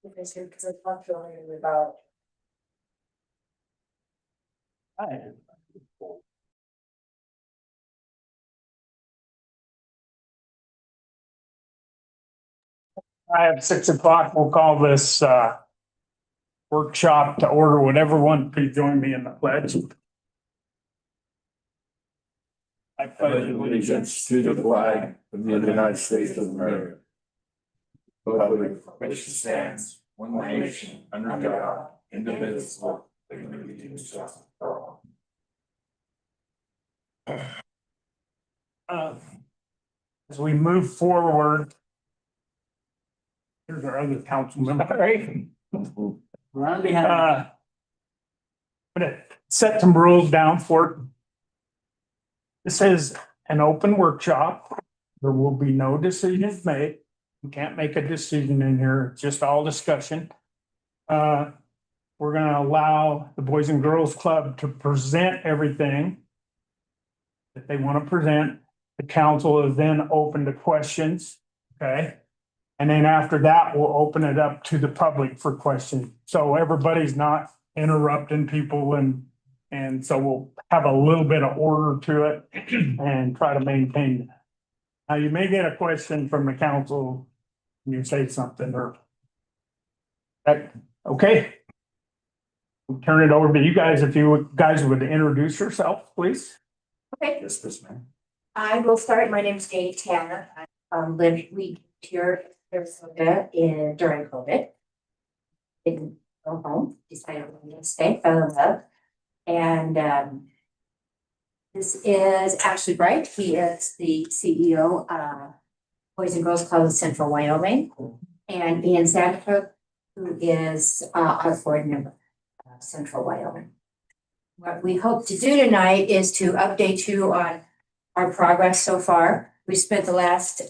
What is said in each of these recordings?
Because I talked to him about. I have 6 o'clock. We'll call this workshop to order. Would everyone please join me in the pledge? I pledge allegiance to the flag of the United States of America, republic for which it stands, one nation, under God, indivisible, with liberty and justice for all. As we move forward. Here's our other council member, right? Run behind. I'm gonna set some rules down for it. This is an open workshop. There will be no decisions made. We can't make a decision in here, it's just all discussion. We're gonna allow the Boys and Girls Club to present everything that they want to present. The council is then open to questions, okay? And then after that, we'll open it up to the public for questions. So everybody's not interrupting people and so we'll have a little bit of order to it and try to maintain that. Now, you may get a question from the council and you say something or. Okay. We'll turn it over to you guys. If you guys would introduce yourself, please. Okay, Yes, ma'am. I will start. My name is Jay Tanner. I lived here in Sarasota during COVID. Didn't go home, decided to stay, fell in love. And this is Ashley Bright. He is the CEO of Boys and Girls Club of Central Wyoming. And Ian Sandhook, who is our board member of Central Wyoming. What we hope to do tonight is to update you on our progress so far. We spent the last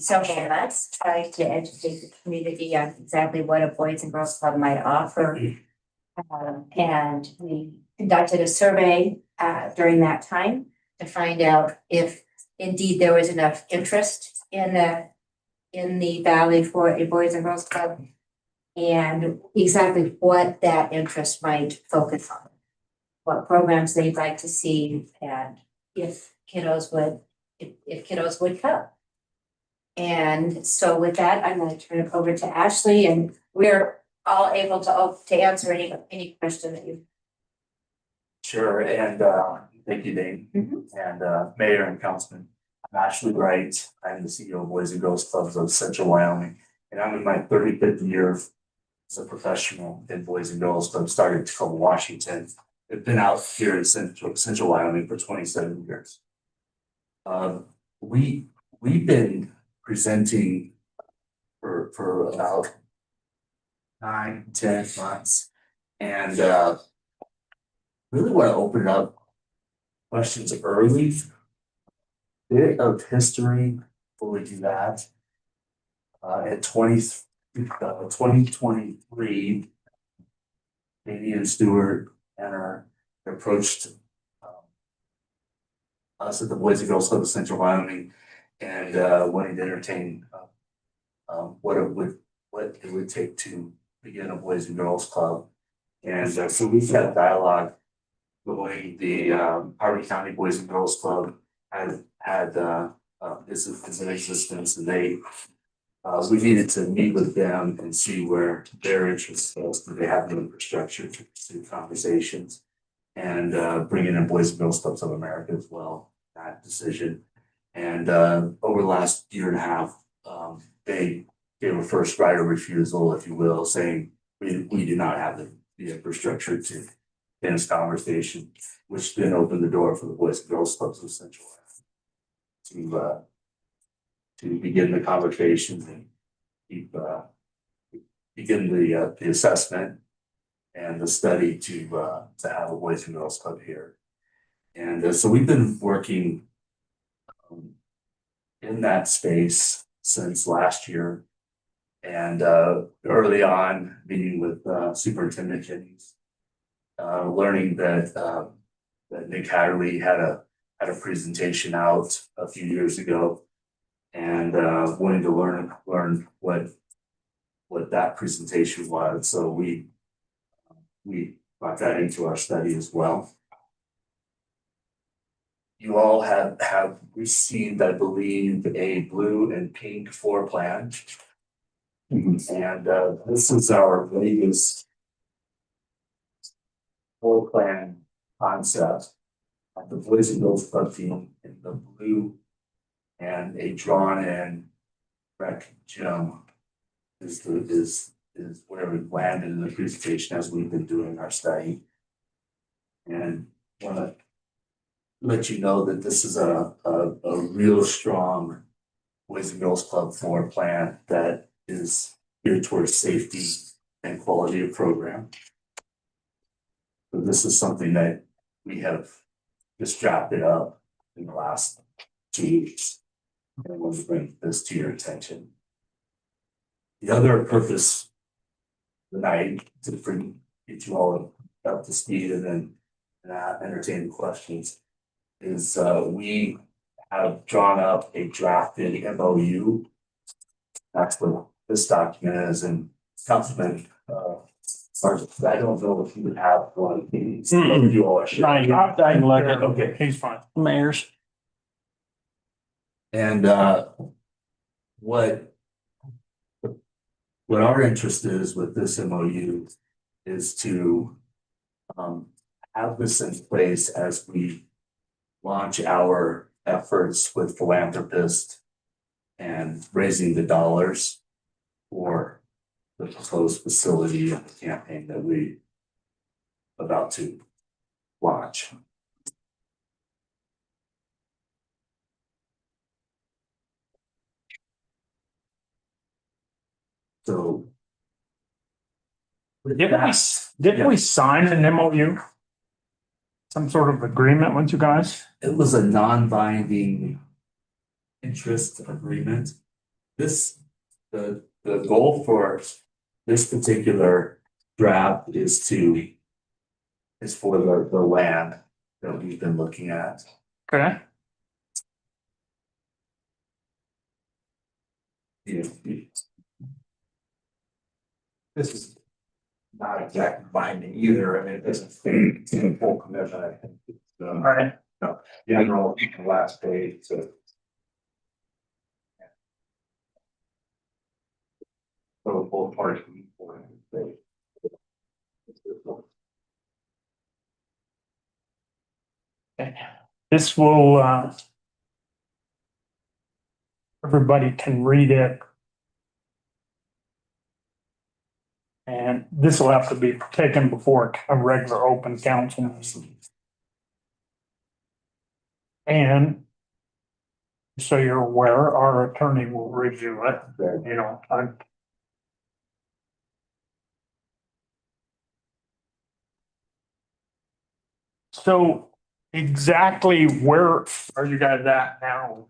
several months trying to educate the community on exactly what a Boys and Girls Club might offer. And we conducted a survey during that time to find out if indeed there was enough interest in the valley for a Boys and Girls Club and exactly what that interest might focus on, what programs they'd like to see, and if kiddos would come. And so with that, I'm going to turn it over to Ashley, and we're all able to answer any question that you. Sure, and thank you, Dane, and Mayor and Councilman. I'm Ashley Wright. I'm the CEO of Boys and Girls Clubs of Central Wyoming, and I'm in my 35th year as a professional in Boys and Girls Club. Started in Tacoma, Washington. I've been out here in Central Wyoming for 27 years. We've been presenting for about 9-10 months, and really want to open up questions early. Bit of history before we do that. In 2023, Amy and Stewart and approached us at the Boys and Girls Club of Central Wyoming and wanting to entertain what it would take to begin a Boys and Girls Club. And so we've had a dialogue going. The Harvey County Boys and Girls Club had is in existence, and we needed to meet with them and see where their interest was. Do they have the infrastructure to pursue conversations and bringing in Boys and Girls Clubs of America as well, that decision. And over the last year and a half, they gave a first right of refusal, if you will, saying we do not have the infrastructure to end this conversation, which then opened the door for the Boys and Girls Clubs of Central to begin the conversations and begin the assessment and the study to have a Boys and Girls Club here. And so we've been working in that space since last year, and early on meeting with Superintendent Jennings learning that Nick Hatterley had a presentation out a few years ago. And wanting to learn what that presentation was, so we brought that into our study as well. You all have received, I believe, a blue and pink floor plan. And this is our latest floor plan concept. The Boys and Girls Club team in the blue and a drawn in rec gym is where we landed in the presentation as we've been doing our study. And wanna let you know that this is a real strong Boys and Girls Club floor plan that is geared towards safety and quality of program. So this is something that we have just drafted up in the last 2 weeks. And I want to bring this to your attention. The other purpose tonight to get you all up to speed and then entertain questions is we have drawn up a drafted MOU. That's what this document is, and Councilman I don't know if you would have one of these. You all are sure. I can look at it. Okay. He's fine. Mayor's. And what our interest is with this MOU is to have this in place as we launch our efforts with philanthropists and raising the dollars for the proposed facility and the campaign that we about to launch. So. Didn't we sign an MOU? Some sort of agreement with you guys? It was a non-binding interest agreement. The goal for this particular draft is for the land that we've been looking at. Okay. This is not exactly binding either. I mean, it doesn't state in full commitment. I think it's All right. general last page. So both parties can move forward. This will, everybody can read it. And this will have to be taken before a regular open council meeting. And so you're aware, our attorney will review it, you know, So exactly where are you guys at now?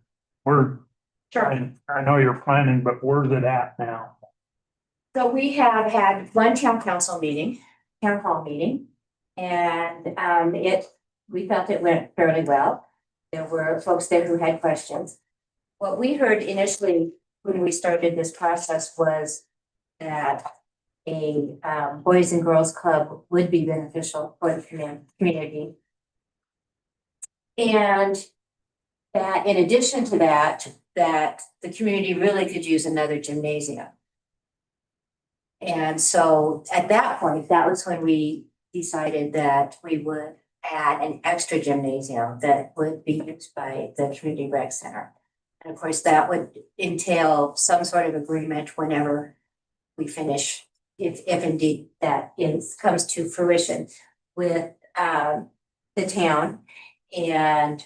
I know you're planning, but where's it at now? So we have had one town council meeting, town hall meeting, and we felt it went fairly well. There were folks there who had questions. What we heard initially when we started this process was that a Boys and Girls Club would be beneficial for the community. And that in addition to that the community really could use another gymnasium. And so at that point, that was when we decided that we would add an extra gymnasium that would be used by the community rec center. And of course, that would entail some sort of agreement whenever we finish, if indeed that comes to fruition with the town. And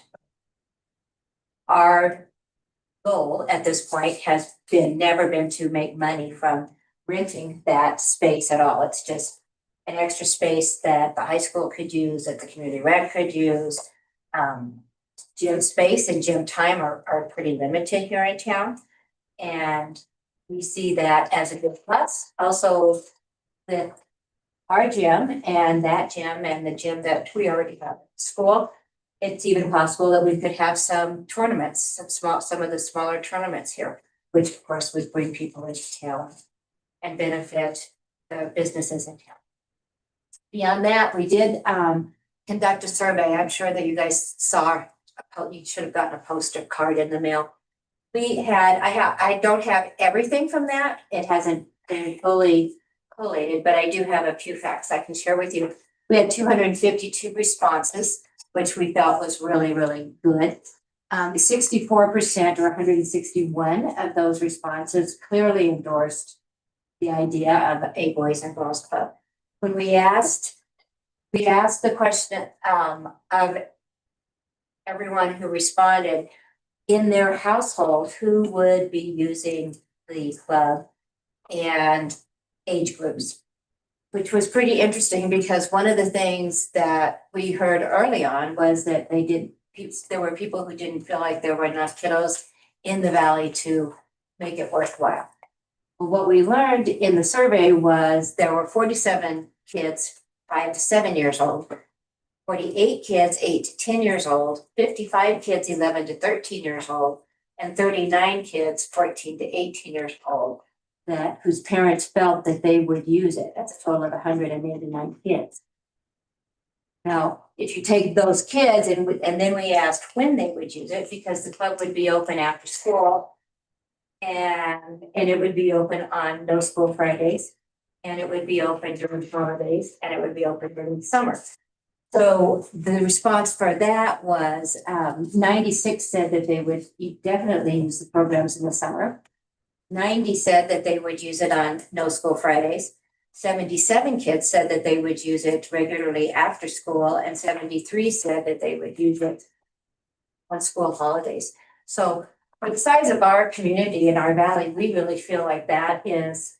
our goal at this point has never been to make money from renting that space at all. It's just an extra space that the high school could use, that the community rec could use. Gym space and gym time are pretty limited here in town. And we see that as a good plus. Also, with our gym and that gym and the gym that we already have at school, it's even possible that we could have some tournaments, some of the smaller tournaments here, which of course would bring people into town and benefit the businesses in town. Beyond that, we did conduct a survey. I'm sure that you guys saw, you should have gotten a poster card in the mail. I don't have everything from that. It hasn't been fully collated, but I do have a few facts I can share with you. We had 252 responses, which we felt was really, really good. 64% or 161 of those responses clearly endorsed the idea of a Boys and Girls Club. When we asked the question of everyone who responded in their household, who would be using the club and age groups, which was pretty interesting because one of the things that we heard early on was that there were people who didn't feel like there were enough kiddos in the valley to make it worthwhile. What we learned in the survey was there were 47 kids 5 to 7 years old, 48 kids 8 to 10 years old, 55 kids 11 to 13 years old, and 39 kids 14 to 18 years old whose parents felt that they would use it. That's a total of 189 kids. Now, if you take those kids and then we asked when they would use it, because the club would be open after school and it would be open on no school Fridays, and it would be open during holidays, and it would be open during summer. So the response for that was 96 said that they would definitely use the programs in the summer. 90 said that they would use it on no school Fridays. 77 kids said that they would use it regularly after school, and 73 said that they would use it on school holidays. So for the size of our community in our valley, we really feel like that is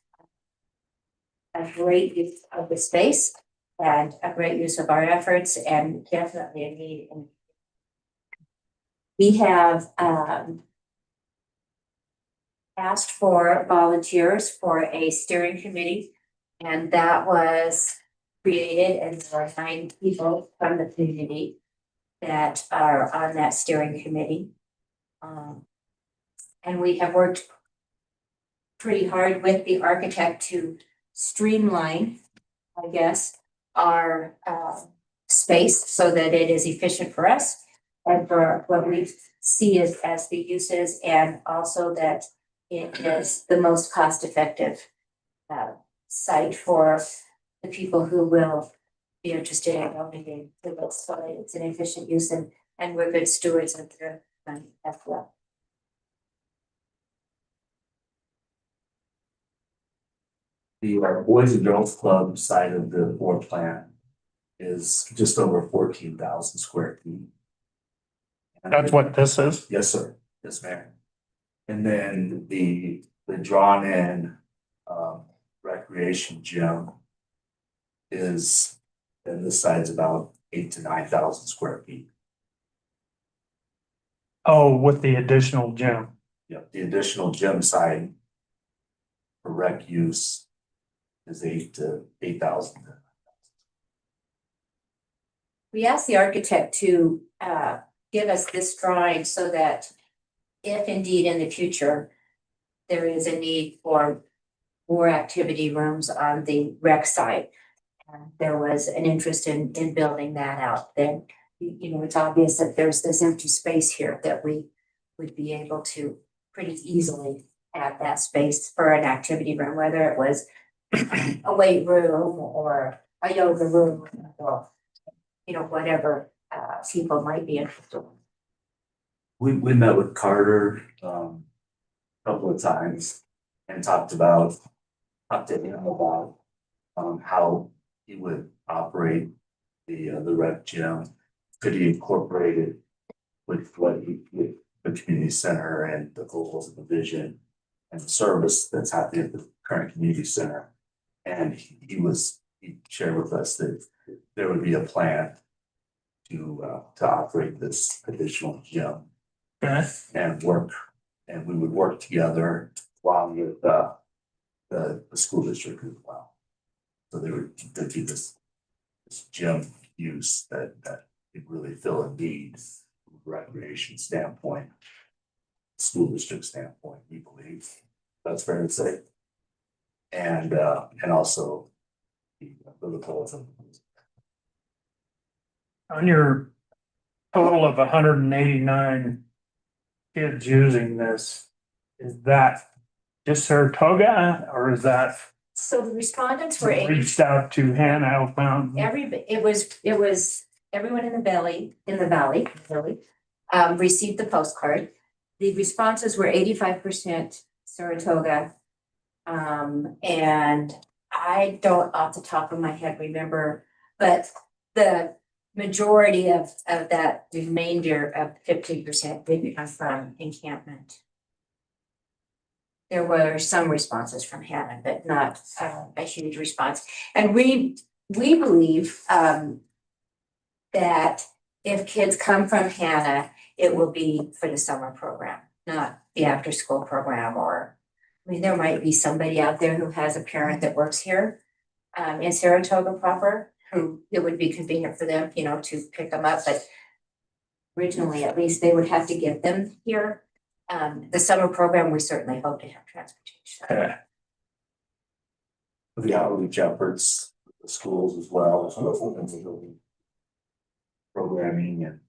a great use of the space and a great use of our efforts, and definitely a need. We have asked for volunteers for a steering committee, and that was created, and there are 9 people from the community that are on that steering committee. And we have worked pretty hard with the architect to streamline, I guess, our space so that it is efficient for us and for what we see as the uses, and also that it is the most cost-effective site for the people who will be interested in donating to this. So it's an efficient use, and we're good stewards of the money as well. The Boys and Girls Club side of the floor plan is just over 14,000 square feet. That's what this is. Yes, sir. Yes, ma'am. And then the drawn in recreation gym is, and this side's about 8,000 to 9,000 square feet. Oh, with the additional gym. Yep, the additional gym side for rec use is 8,000 to 8,000. We asked the architect to give us this drawing so that if indeed in the future there is a need for more activity rooms on the rec side, there was an interest in building that out, then it's obvious that there's this empty space here that we would be able to pretty easily add that space for an activity room, whether it was a weight room or a yoga room or whatever people might be interested in. We met with Carter a couple of times and talked to him about how he would operate the rec gym. Could he incorporate it with with the community center and the goals and the vision and the service that's happening at the current community center? And he shared with us that there would be a plan to operate this additional gym. Okay. And we would work together along with the school district as well. So they were, they do this gym use that could really fill a need from a recreation standpoint. School district standpoint, we believe, that's fair to say. And also the tourism. On your total of 189 kids using this, is that just Saratoga or is that So the respondents were eight. reached out to Hannah Outbound? It was everyone in the valley, received the postcard. The responses were 85% Saratoga. And I don't off the top of my head remember, but the majority of that remainder of 15% did come from encampment. There were some responses from Hannah, but not a huge response. And we believe that if kids come from Hannah, it will be for the summer program, not the after school program. Or, I mean, there might be somebody out there who has a parent that works here in Saratoga proper, who it would be convenient for them, to pick them up, but originally, at least, they would have to get them here. The summer program, we certainly hope to have transportation. Okay. The outreach efforts, the schools as well, programming and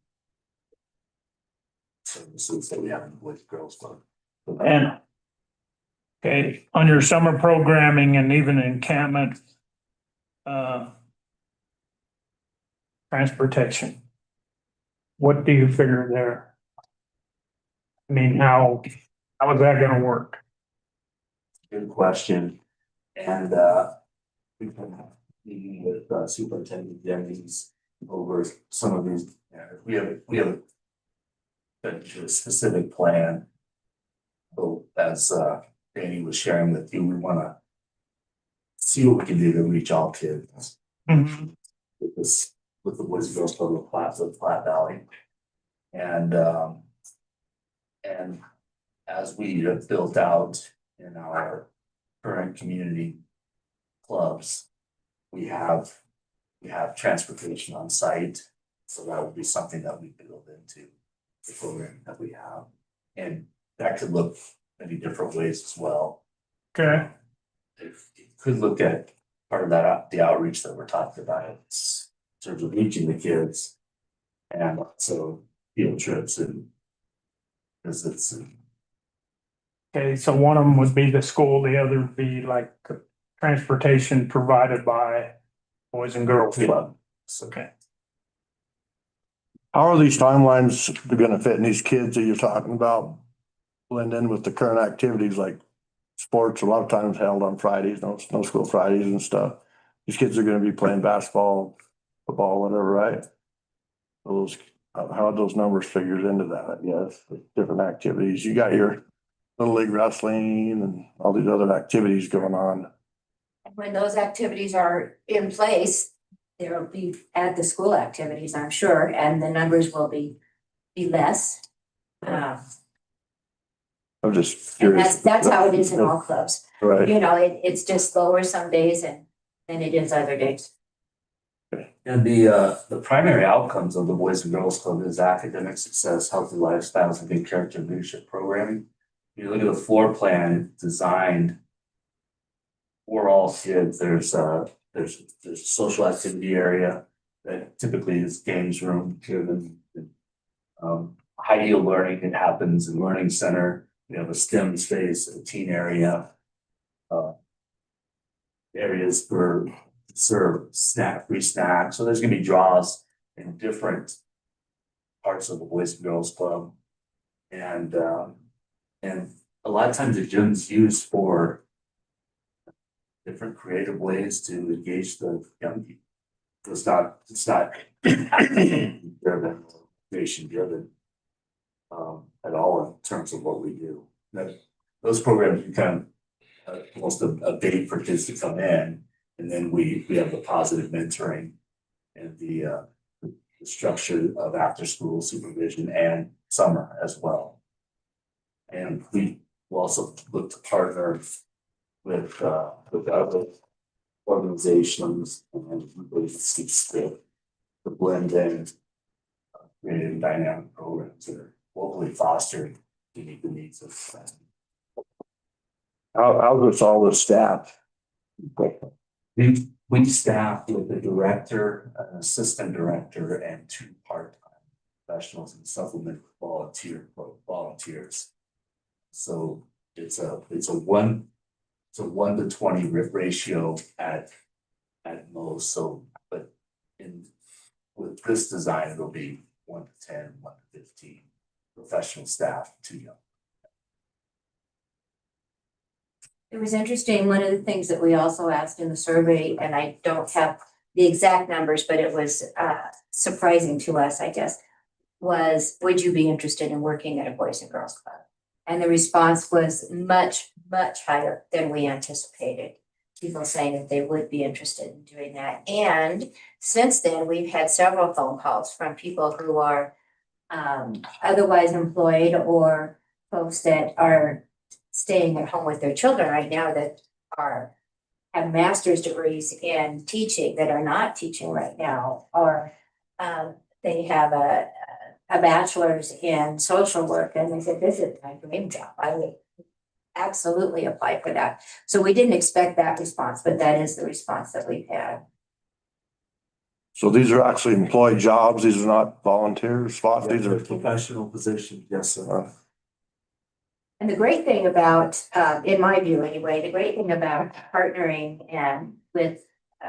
services that we have in the Boys and Girls Club. And okay, on your summer programming and even encampment, transportation, what do you figure there? I mean, how is that gonna work? Good question. And we've been meeting with Superintendent Jennings over some of these. We have a specific plan. So as Danny was sharing with you, we wanna see what we can do to reach all kids with this, with the Boys and Girls Club of Platte Valley. And as we have built out in our current community clubs, we have transportation on site. So that would be something that we build into the program that we have. And that could look many different ways as well. Okay, It could look at part of that, the outreach that we're talking about, it's in terms of reaching the kids. And also field trips and visits and okay, so one of them would be the school, the other would be like transportation provided by Boys and Girls Club. Okay. How are these timelines gonna fit in these kids that you're talking about? Blend in with the current activities like sports, a lot of times held on Fridays, no school Fridays and stuff. These kids are gonna be playing basketball, football, whatever, right? Those, how those numbers figures into that, I guess, with different activities. You got your little league wrestling and all these other activities going on. When those activities are in place, there will be at the school activities, I'm sure, and the numbers will be less. I'm just And curious. that's how it is in all clubs. Right, It's just lower some days than it is other days. And the primary outcomes of the Boys and Girls Club is academic success, healthy lifestyles, and good character leadership programming. If you look at the floor plan, it's designed for all kids. There's a social activity area that typically is games room driven. High yield learning, it happens in learning center. We have a STEM space, a teen area. Areas for serve free snacks. So there's gonna be draws in different parts of the Boys and Girls Club. And a lot of times the gym's used for different creative ways to engage the young people. It's not driven, creation driven at all in terms of what we do. Those programs become almost a bait for kids to come in. And then we have the positive mentoring and the structure of after school supervision and summer as well. And we will also look to partner with other organizations and really seeks to blend in creative and dynamic programs that are locally fostered to meet the needs of. How's this all the staff? We staff with a director, an assistant director, and 2 part-time professionals and supplement volunteers. So it's a 1 to 20 ratio at most, so, but with this design, it'll be 1 to 10, 1 to 15 professional staff, 2 young. It was interesting, one of the things that we also asked in the survey, and I don't have the exact numbers, but it was surprising to us, I guess, was, would you be interested in working at a Boys and Girls Club? And the response was much, much higher than we anticipated. People saying that they would be interested in doing that. And since then, we've had several phone calls from people who are otherwise employed or folks that are staying at home with their children right now that have master's degrees in teaching that are not teaching right now, or they have a bachelor's in social work, and they said, this is my dream job. I would absolutely apply for that. So we didn't expect that response, but that is the response that we've had. So these are actually employed jobs, these are not volunteer spots, these are. Professional positions, yes, sir. And the great thing about, in my view anyway, the great thing about partnering and with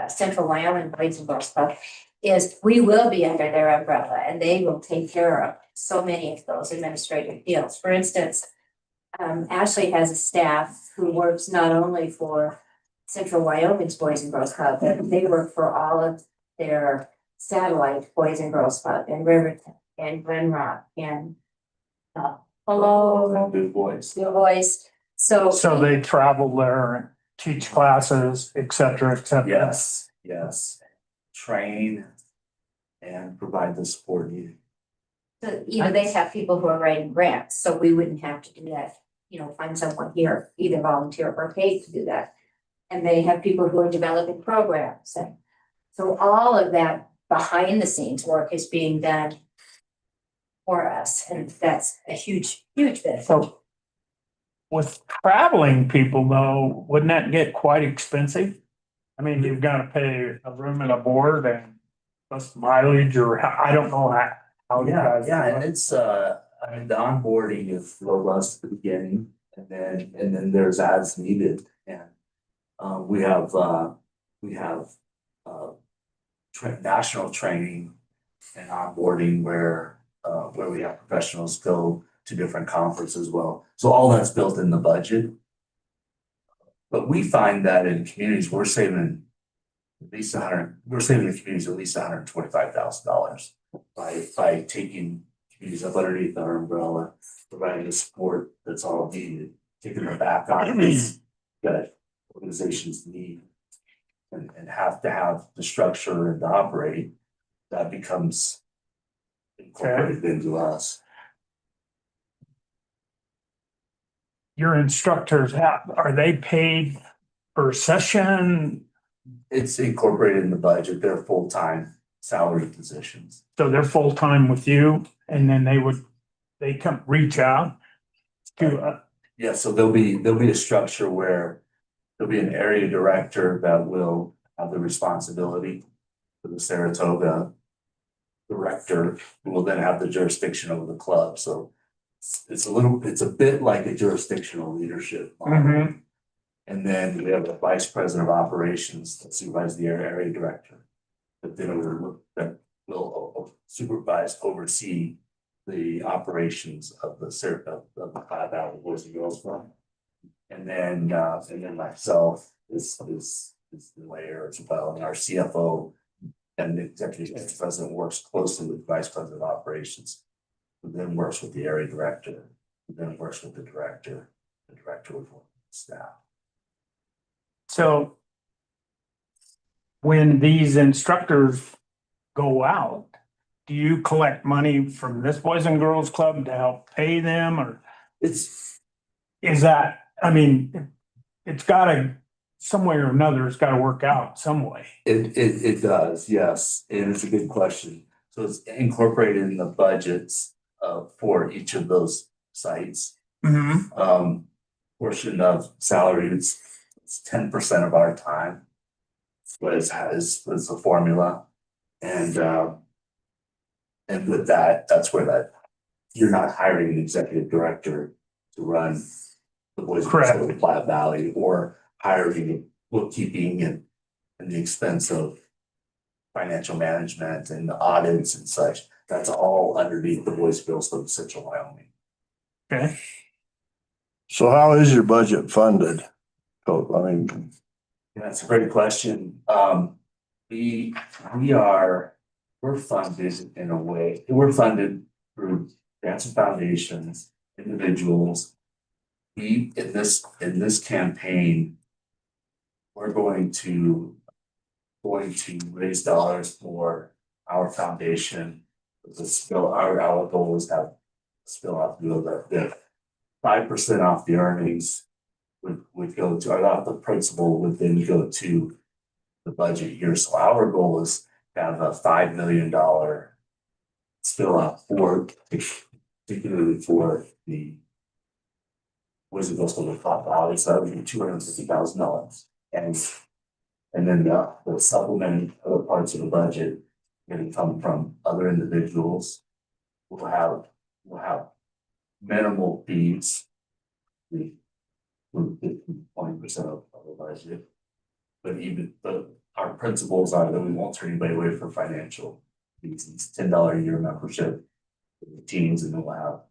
Central Wyoming Boys and Girls Club is we will be under their umbrella and they will take care of so many of those administrative deals. For instance, Ashley has a staff who works not only for Central Wyoming's Boys and Girls Club, but they work for all of their satellite Boys and Girls Club in Riverton and Glen Rock and Good boys. the Boys. So they travel there and teach classes, et cetera, et cetera. Yes. Train and provide the support needed. So, they have people who are writing grants, so we wouldn't have to do that, find someone here, either volunteer or paid to do that. And they have people who are developing programs, and so all of that behind the scenes work is being done for us, and that's a huge, huge benefit. So with traveling people though, wouldn't that get quite expensive? I mean, you've got to pay a room and a board and plus mileage, or I don't know how you guys. And it's, the onboarding is robust at the beginning, and then there's as needed, and we have national training and onboarding where we have professionals go to different conferences as well. So all that's built in the budget. But we find that in communities, we're saving the communities at least $125,000 by taking communities up underneath our umbrella, providing the support that's all needed, taking them back on that organizations need and have to have the structure and to operate, that becomes incorporated into us. Your instructors, are they paid per session? It's incorporated in the budget. They're full-time salary positions. So they're full-time with you and then they come reach out to, Yeah, so there'll be a structure where there'll be an area director that will have the responsibility for the Saratoga director, who will then have the jurisdiction over the club. So it's a bit like a jurisdictional leadership model. Mhm. And then we have the vice president of operations that supervises the area director. That will supervise, oversee the operations of the Cloud Valley Boys and Girls Club. And then myself is the layer as well, and our CFO and the executive vice president works closely with vice president of operations, who then works with the area director, who then works with the director will work with staff. So when these instructors go out, do you collect money from this Boys and Girls Club to help pay them, or It's is that, I mean, it's gotta some way or another, it's gotta work out some way. It does, yes, and it's a good question. So it's incorporated in the budgets for each of those sites. Portion of salary, it's 10% of our time. But it has, is the formula. And with that, that's where that, you're not hiring an executive director to run the Boys and Girls Club of Platte Valley, or hiring bookkeeping and the expense of financial management and audits and such. That's all underneath the Boys and Girls Club of Central Wyoming. Okay, So how is your budget funded? So, I mean, Yeah, that's a great question. We're funded in a way, we're funded through grants and foundations, individuals. In this campaign, we're going to raise dollars for our foundation. Our goal is to have spill out the 5% off the earnings would go to, or not the principal would then go to the budget year. So our goal is to have a $5 million spill out for, particularly for the Boys and Girls Club of Platte Valley, so that would be $250,000. And then the supplement other parts of the budget going to come from other individuals. We'll have minimal fees. We 20% of the budget. But our principles are that we won't turn anybody away for financial reasons. $10 a year membership for the teens, and we'll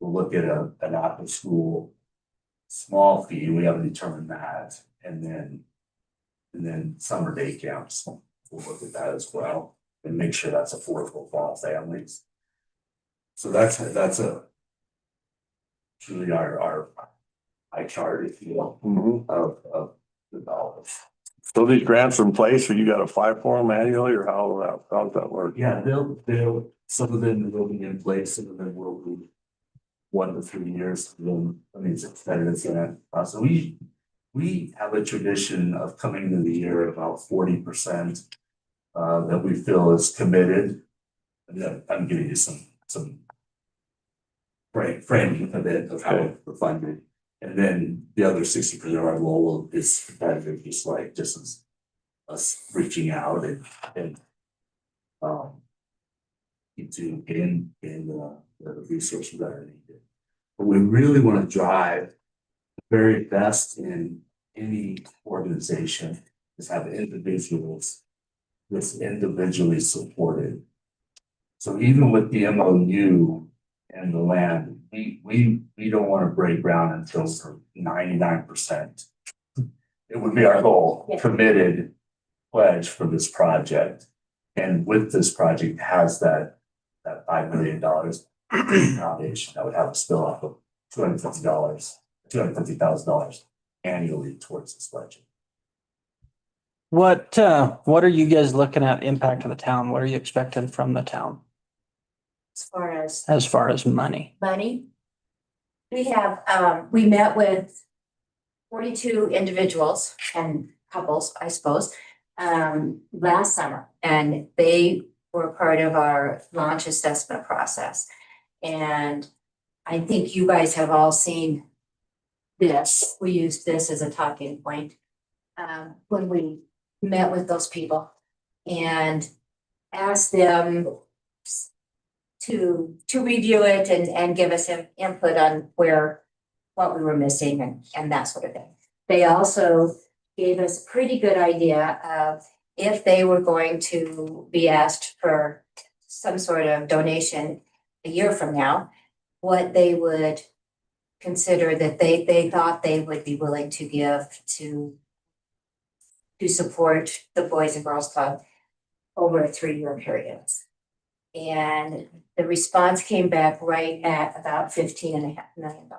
look at an after school small fee. We haven't determined that, and then summer day camps. We'll look at that as well and make sure that's affordable for all families. So that's truly our pie chart, if you will, of the dollars. so these grants are in place, or you gotta apply for them annually, or how does that work? Yeah, they'll, some of them will be in place, some of them will be 1 to 3 years. Then, I mean, it's extended, so we have a tradition of coming into the year about 40% that we feel is committed. And then I'm giving you some framing of it, of how we're funded. And then the other 60% of our goal is competitive, just as us reaching out and to gain the resources that are needed. But we really want to drive the very best in any organization is have individuals that's individually supported. So even with the MOU and the land, we don't want to break ground until 99%. It would be our goal, committed pledge for this project. And with this project has that $5 million foundation that would have a spill off of $250,000 annually towards this budget. What are you guys looking at impact to the town? What are you expecting from the town As far as money? money, we have, we met with 42 individuals and couples, I suppose, last summer, and they were part of our launch assessment process. And I think you guys have all seen this. We used this as a talking point when we met with those people and asked them to review it and give us some input on what we were missing and that sort of thing. They also gave us a pretty good idea of if they were going to be asked for some sort of donation a year from now, what they would consider that they thought they would be willing to give to support the Boys and Girls Club over a 3-year period. And the response came back right at about $15.5 million.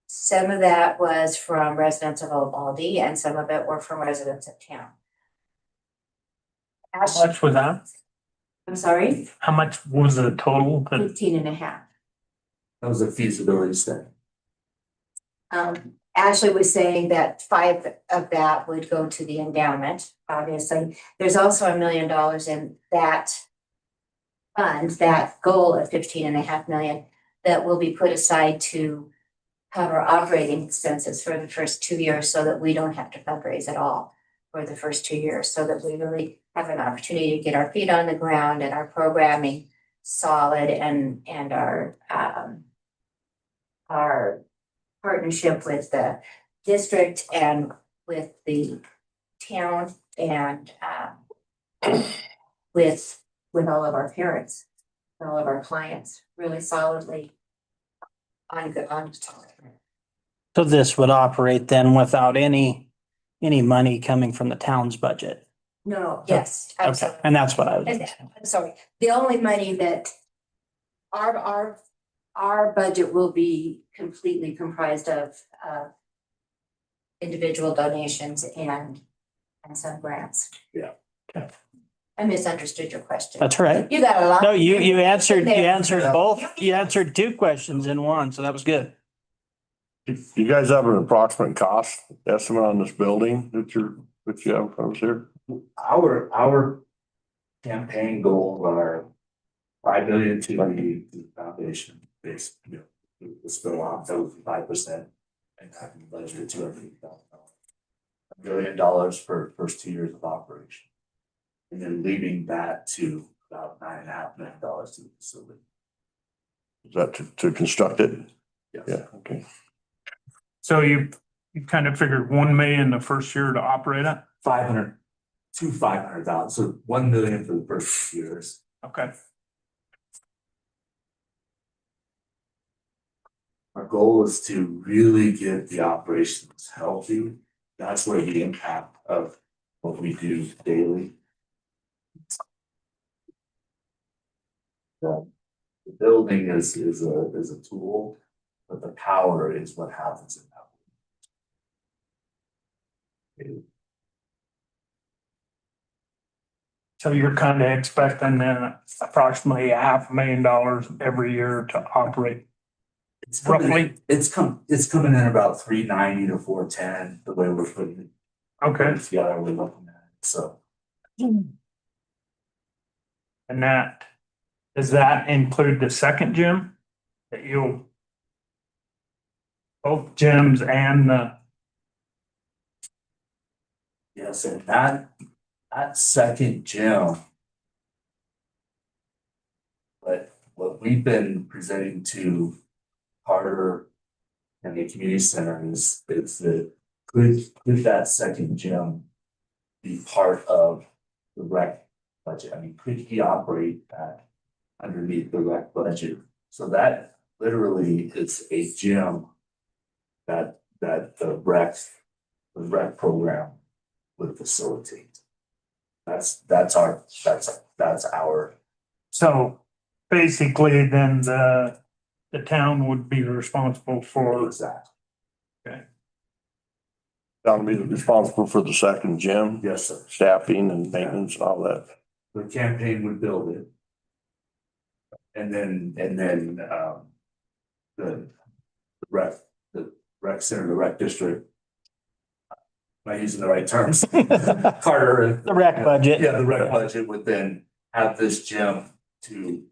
Some of that was from residents of Old Baldy and some of it were from residents of town. how much was that? I'm sorry, How much was the total? 15.5. That was a feasibility study. Ashley was saying that 5 of that would go to the endowment, obviously. There's also $1 million in that fund, that goal of 15.5 million that will be put aside to cover operating expenses for the first 2 years so that we don't have to fundraise at all for the first 2 years, so that we really have an opportunity to get our feet on the ground and our programming solid and our partnership with the district and with the town and with all of our parents, all of our clients, really solidly on. So this would operate then without any money coming from the town's budget? No, yes, Okay, absolutely. and that's what I was. And I'm sorry, the only money that our budget will be completely comprised of individual donations and some grants. Yeah. Okay. I misunderstood your question. That's right. You got a lot. No, you answered There. both. You answered two questions in one, so that was good. You guys have an approximate cost estimate on this building that you have in front of us here? Our campaign goals are 5 million to the foundation based, it's still on 5% and having budgeted $250,000. $1 million for first 2 years of operation. And then leaving that to about $9.5 million to the facility. Is that to construct it? Yes. Yeah, okay. So you kind of figured 1 million the first year to operate it? 500 to 500,000, so 1 million for the first 2 years. Okay. Our goal is to really get the operations healthy. That's where the impact of what we do daily. The building is a tool, but the power is what happens in that. So you're kind of expecting approximately $500,000 every year to operate. It's coming, Roughly? it's coming in about 390 to 410, the way we're putting it. Okay. Together, we're looking at it, so. And does that include the second gym? That you'll both gyms and the, Yes, and that second gym. But what we've been presenting to Carter and the community center is that could that second gym be part of the rec budget? I mean, could he operate that underneath the rec budget? So that literally is a gym that the rec program would facilitate. That's our. so basically then the town would be responsible for. Exactly. Town be responsible for the second gym, Yes, sir. staffing and maintenance and all that. The campaign would build it. And then, the rec center, the rec district. Am I using the right terms? Carter. The rec budget. Yeah, the rec budget would then have this gym to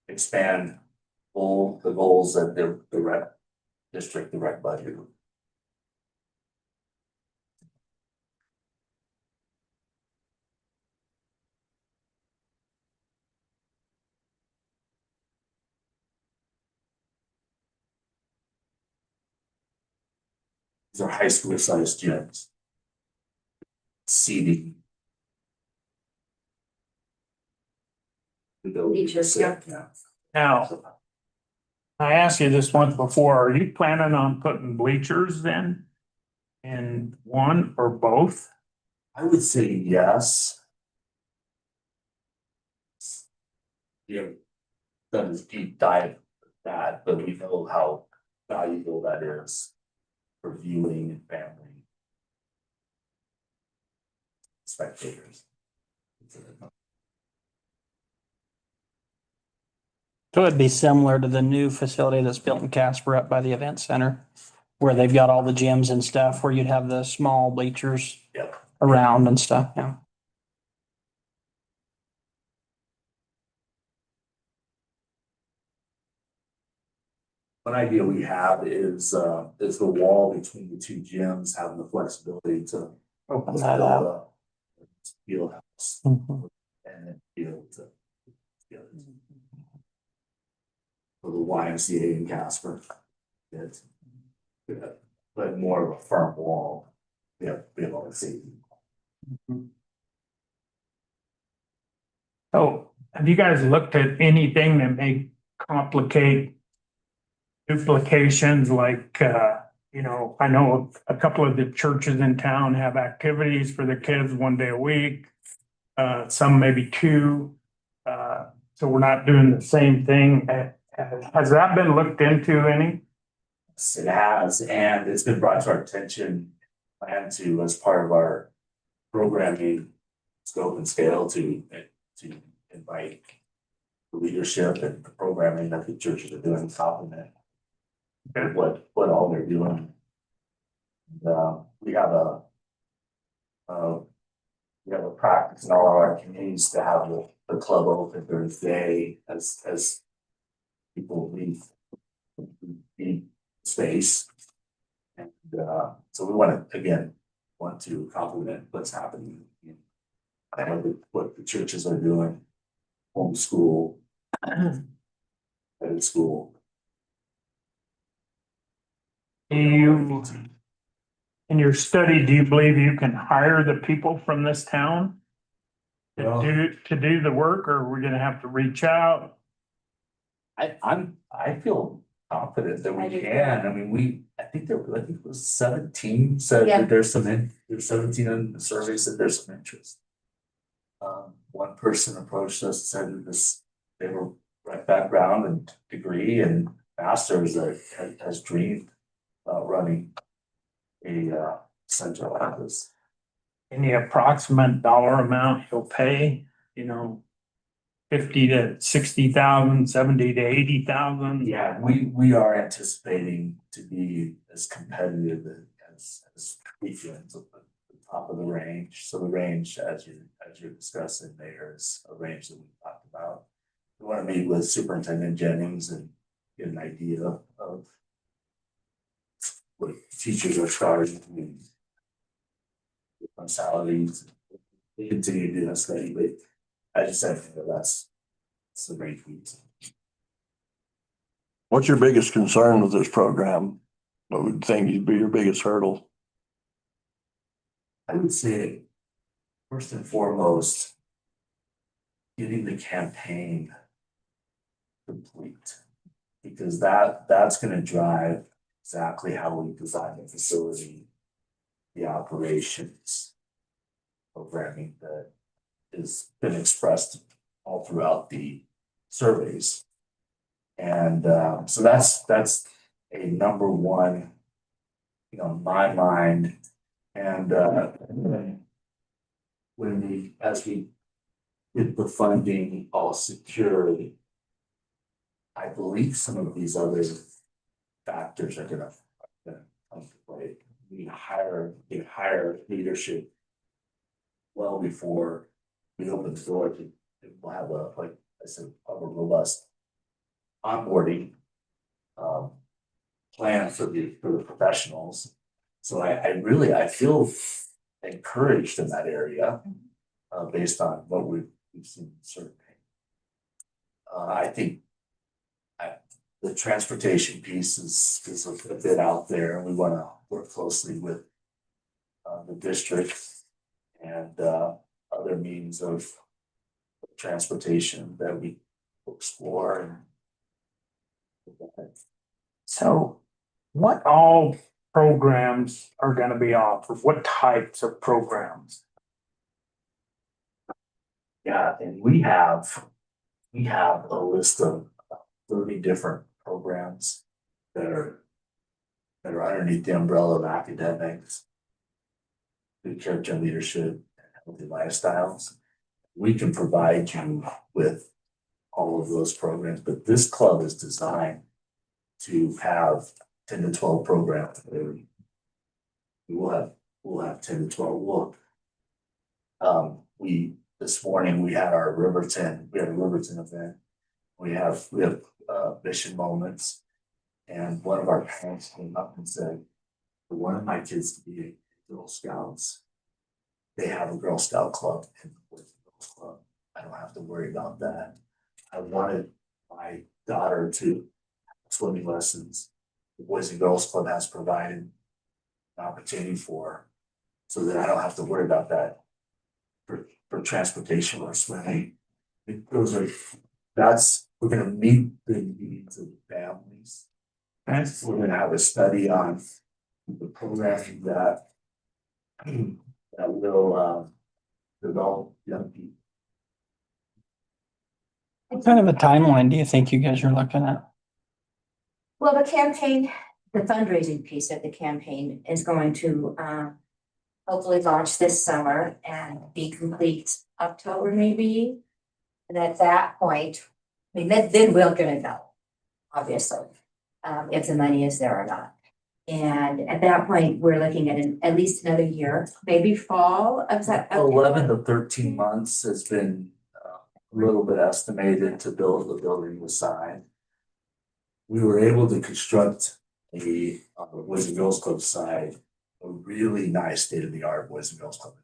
expand the goals that the rec district, the rec budget. These are high school sized gyms. Seating. The ability to sit, yeah. Now, I asked you this once before, are you planning on putting bleachers then? In one or both? I would say yes. Yeah, done a deep dive of that, but we know how valuable that is for viewing and family spectators. So it'd be similar to the new facility that's built in Casper up by the event center. where they've got all the gyms and stuff, where you'd have the small bleachers Yep. around and stuff, yeah. One idea we have is the wall between the two gyms, having the flexibility to Open that up. build a field house Mhm. and then be able to. For the YMCA in Casper. It's, but more of a firm wall. Yeah, be able to see. So have you guys looked at anything that may complicate duplications like, you know, I know a couple of the churches in town have activities for their kids 1 day a week. Some maybe two, so we're not doing the same thing. Has that been looked into any? Yes, it has, and it's been brought to our attention, and to as part of our programming scope and scale to invite the leadership and the programming that the churches are doing, complement what all they're doing. And, we have a practice in all of our communities to have the club open during the day as people leave space. And so we want to complement what's happening in what the churches are doing, homeschool, private school. In your study, do you believe you can hire the people from this town Well- to do the work, or are we gonna have to reach out? I feel confident that I we do too. can. I mean, I think it was 17 said Yeah. that there's 17 in the surveys that there's some interest. One person approached us, said that they were right background and degree and masters that has dreamed about running a central office. Any approximate dollar amount you'll pay, you know, 50 to 60,000, 70 to 80,000? Yeah, we are anticipating to be as competitive as we can at the top of the range. So the range, as you're discussing there, is a range that we talked about. We want to meet with Superintendent Jennings and get an idea of what teachers are charging and on salaries. We continue to do that study, but I just said that's the range we. What's your biggest concern with this program? What would think would be your biggest hurdle? I would say, first and foremost, getting the campaign complete. Because that's gonna drive exactly how we design the facility, the operations, programming that has been expressed all throughout the surveys. And so that's a number one, you know, in my mind. And as we get the funding all secured, I believe some of these other factors are gonna come to play. We hire leadership well before we open the door to we'll have like I said, a robust onboarding plan for the professionals. So I feel encouraged in that area, based on what we've seen certainly. I think the transportation piece is a bit out there, and we want to work closely with the district and other means of transportation that we explore. And So what all programs are gonna be offered? What types of programs? yeah, and we have a list of 30 different programs that are underneath the umbrella of academics, good character and leadership, and healthy lifestyles. We can provide you with all of those programs, but this club is designed to have 10 to 12 programs. We'll have 10 to 12. This morning, we had a Riverton event. We have mission moments. And one of our parents came up and said, I wanted my kids to be Girl Scouts. They have a Girl Scout club and the Boys and Girls Club. I don't have to worry about that. I wanted my daughter to have swimming lessons. The Boys and Girls Club has provided an opportunity for her, so that I don't have to worry about that for transportation or swimming. We're gonna meet the needs of the families. And we're gonna have a study on the programming that will develop young people. What kind of a timeline do you think you guys are looking at? Well, the campaign, the fundraising piece of the campaign is going to hopefully launch this summer and be complete October maybe. And at that point, I mean, then we're gonna know, obviously, if the money is there or not. And at that point, we're looking at at least another year, maybe fall of that. 11 to 13 months has been a little bit estimated to build the building was signed. We were able to construct on the Boys and Girls Club side, a really nice state-of-the-art Boys and Girls Club.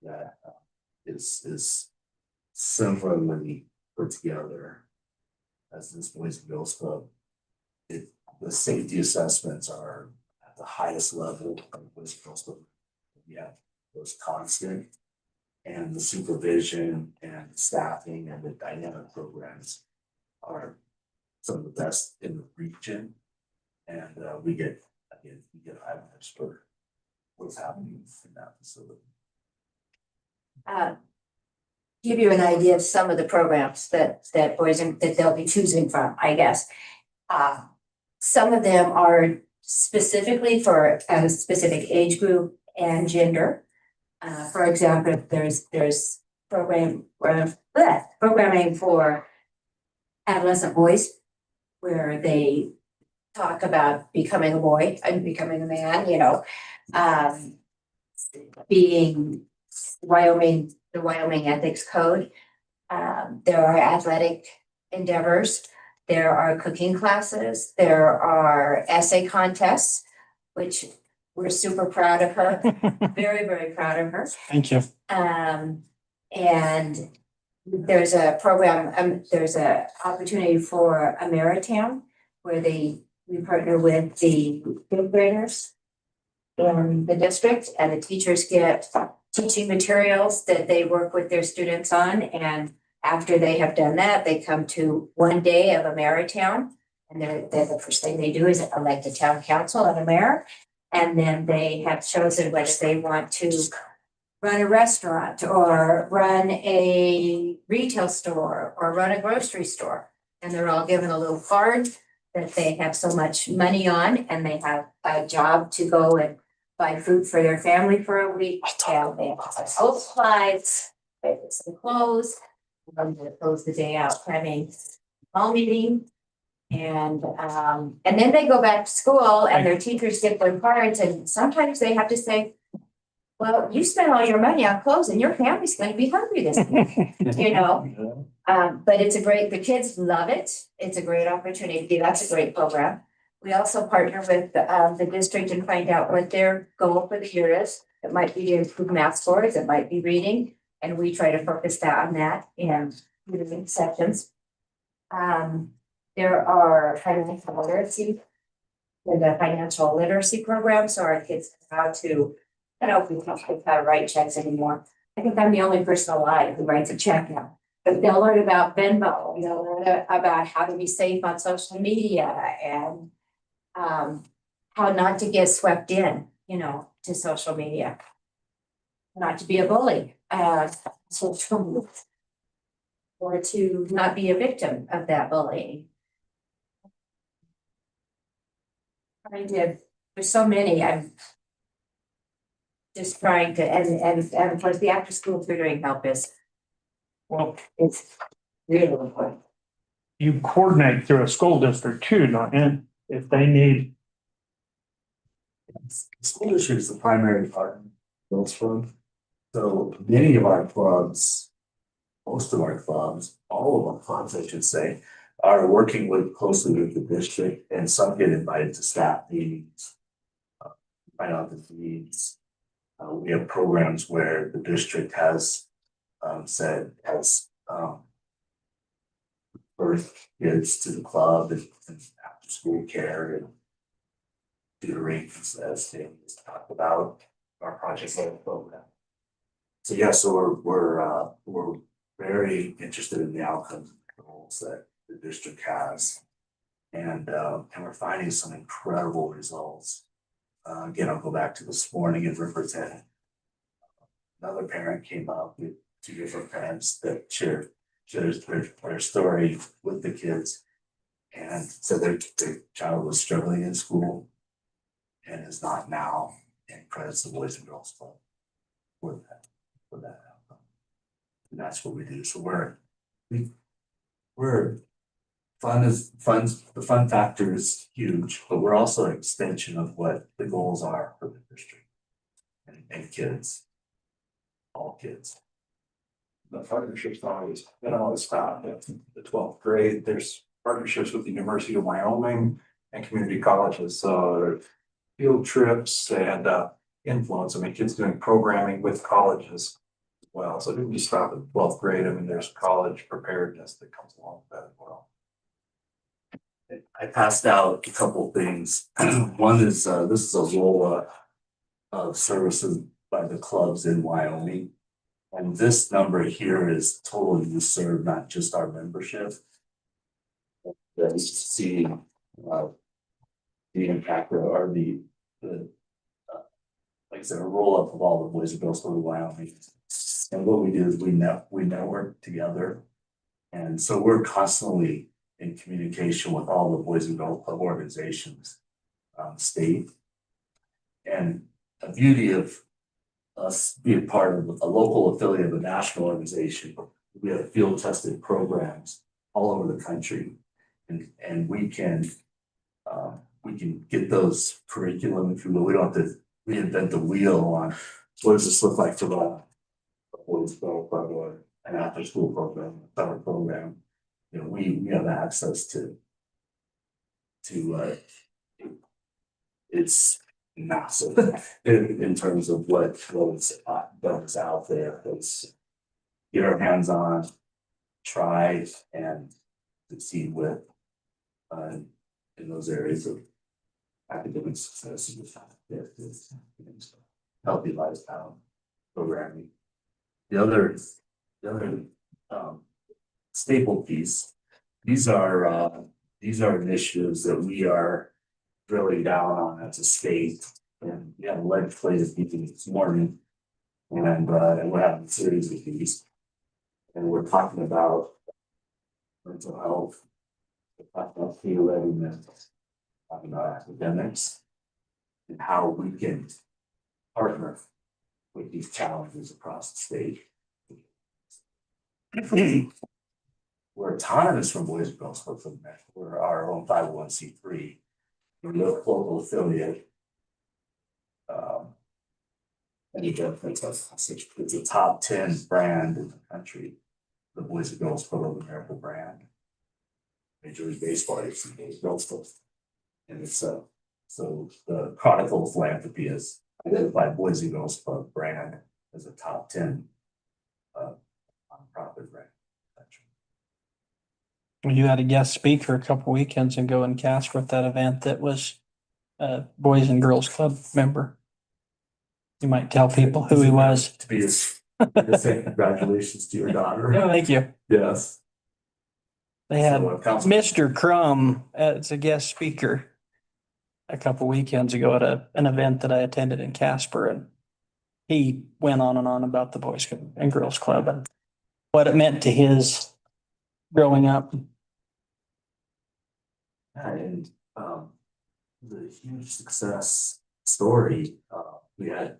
That is similarly put together as this Boys and Girls Club. The safety assessments are at the highest level of the Boys and Girls Club. Yeah, those constant. And the supervision and staffing and the dynamic programs are some of the best in the region. And we get eyeballs for what's happening in that facility. Give you an idea of some of the programs that they'll be choosing from, I guess. Some of them are specifically for a specific age group and gender. For example, there's programming for adolescent boys, where they talk about becoming a boy and becoming a man, being the Wyoming Ethics Code. There are athletic endeavors. There are cooking classes. There are essay contests, which we're super proud of her. Very, very proud of her. Thank you. And there's a program, there's a opportunity for Ameritown, where we partner with the fifth graders in the district, and the teachers get teaching materials that they work with their students on. And after they have done that, they come to one day of Ameritown. And the first thing they do is elect a town council and a mayor. And then they have chosen whether they want to run a restaurant or run a retail store or run a grocery store. And they're all given a little card that they have so much money on, and they have a job to go and buy food for their family for a week. And they have household supplies, they have some clothes, and they close the day out having all meeting. And then they go back to school and their teachers get their cards, and sometimes they have to say, well, you spent all your money on clothes and your family's gonna be hungry this week, but the kids love it. It's a great opportunity. That's a great program. We also partner with the district and find out what their goal for the year is. It might be to improve math scores, it might be reading, and we try to focus on that in reading sections. There are financial literacy programs, so our kids know how to, I don't know if we teach kids how to write checks anymore. I think I'm the only person alive who writes a check now. But they'll learn about Venmo, they'll learn about how to be safe on social media and how not to get swept in, to social media. Not to be a bully, or to not be a victim of that bullying. There's so many, I'm just trying to, and of course, the after school tutoring help is, Well, it's really important. you coordinate through a school district too, don't you? if they need, School district is the primary partner those from. So many of our clubs, most of our clubs, all of our clubs, I should say, are working closely with the district, and some get invited to staff meetings. Find out the needs. We have programs where the district has birth kids to the club and after school care and tutoring as things talked about our project level program. So yeah, so we're very interested in the outcomes and goals that the district has. And we're finding some incredible results. Again, I'll go back to this morning in Riverton. Another parent came up with two different parents that shared their story with the kids. And said their child was struggling in school and is not now, and credits the Boys and Girls Club for that outcome. And that's what we do. So we're the fun factor is huge, but we're also an extension of what the goals are for the district and kids, all kids. The partnerships always, they don't always stop at the 12th grade. There's partnerships with the University of Wyoming and community colleges, so field trips and influence. I mean, kids doing programming with colleges as well. So it didn't just stop at 12th grade. I mean, there's college preparedness that comes along with that as well. I passed out a couple of things. One is this is a roll of services by the clubs in Wyoming. And this number here is total use served, not just our membership. That you see the impact or the like I said, a roll up of all the Boys and Girls Club of Wyoming. And what we do is we network together. And so we're constantly in communication with all the Boys and Girls Club organizations, state. And the beauty of us being part of a local affiliate of a national organization, we have field tested programs all over the country. And we can get those curriculum, if you will. We don't have to reinvent the wheel on what does this look like for the Boys and Girls Club or an after school program, a summer program. You know, we have access to it's massive in terms of what is out there. Let's get our hands on, try and succeed with in those areas of academic success and healthy lifestyle programming. The other staple piece, these are initiatives that we are drilling down on as a state. And we have a legislative meeting this morning. And we're having a series of these. And we're talking about mental health, we're talking about peer readiness, talking about academics, and how we can partner with these challenges across the state. We're autonomous from Boys and Girls Club of America. We're our own 501c3. We're a local affiliate. And again, it's a top 10 brand in the country, the Boys and Girls Club of America brand. Major League Baseball is the Boys and Girls Club. And it's so the Chronicle of Philanthropy has identified Boys and Girls Club brand as a top 10 nonprofit brand. You had a guest speaker a couple weekends ago in Casper at that event that was a Boys and Girls Club member. You might tell people who he was. To be his, say congratulations to your daughter. Thank you. Yes. They had So, Mr. Crum as a guest speaker a couple weekends ago at an event that I attended in Casper, and he went on and on about the Boys and Girls Club and what it meant to his growing up. And the huge success story, we had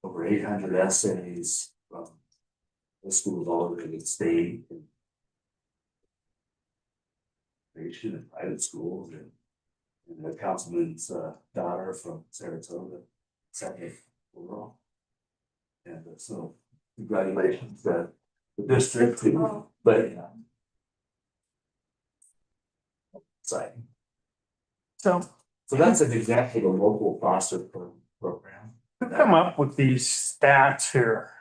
over 800 essays from the schools all over the state and private schools and And the councilman's daughter from Saratoga, second overall. And so congratulations to the district, but yeah. Exciting. So So that's an example of a local foster program. who come up with these stats here?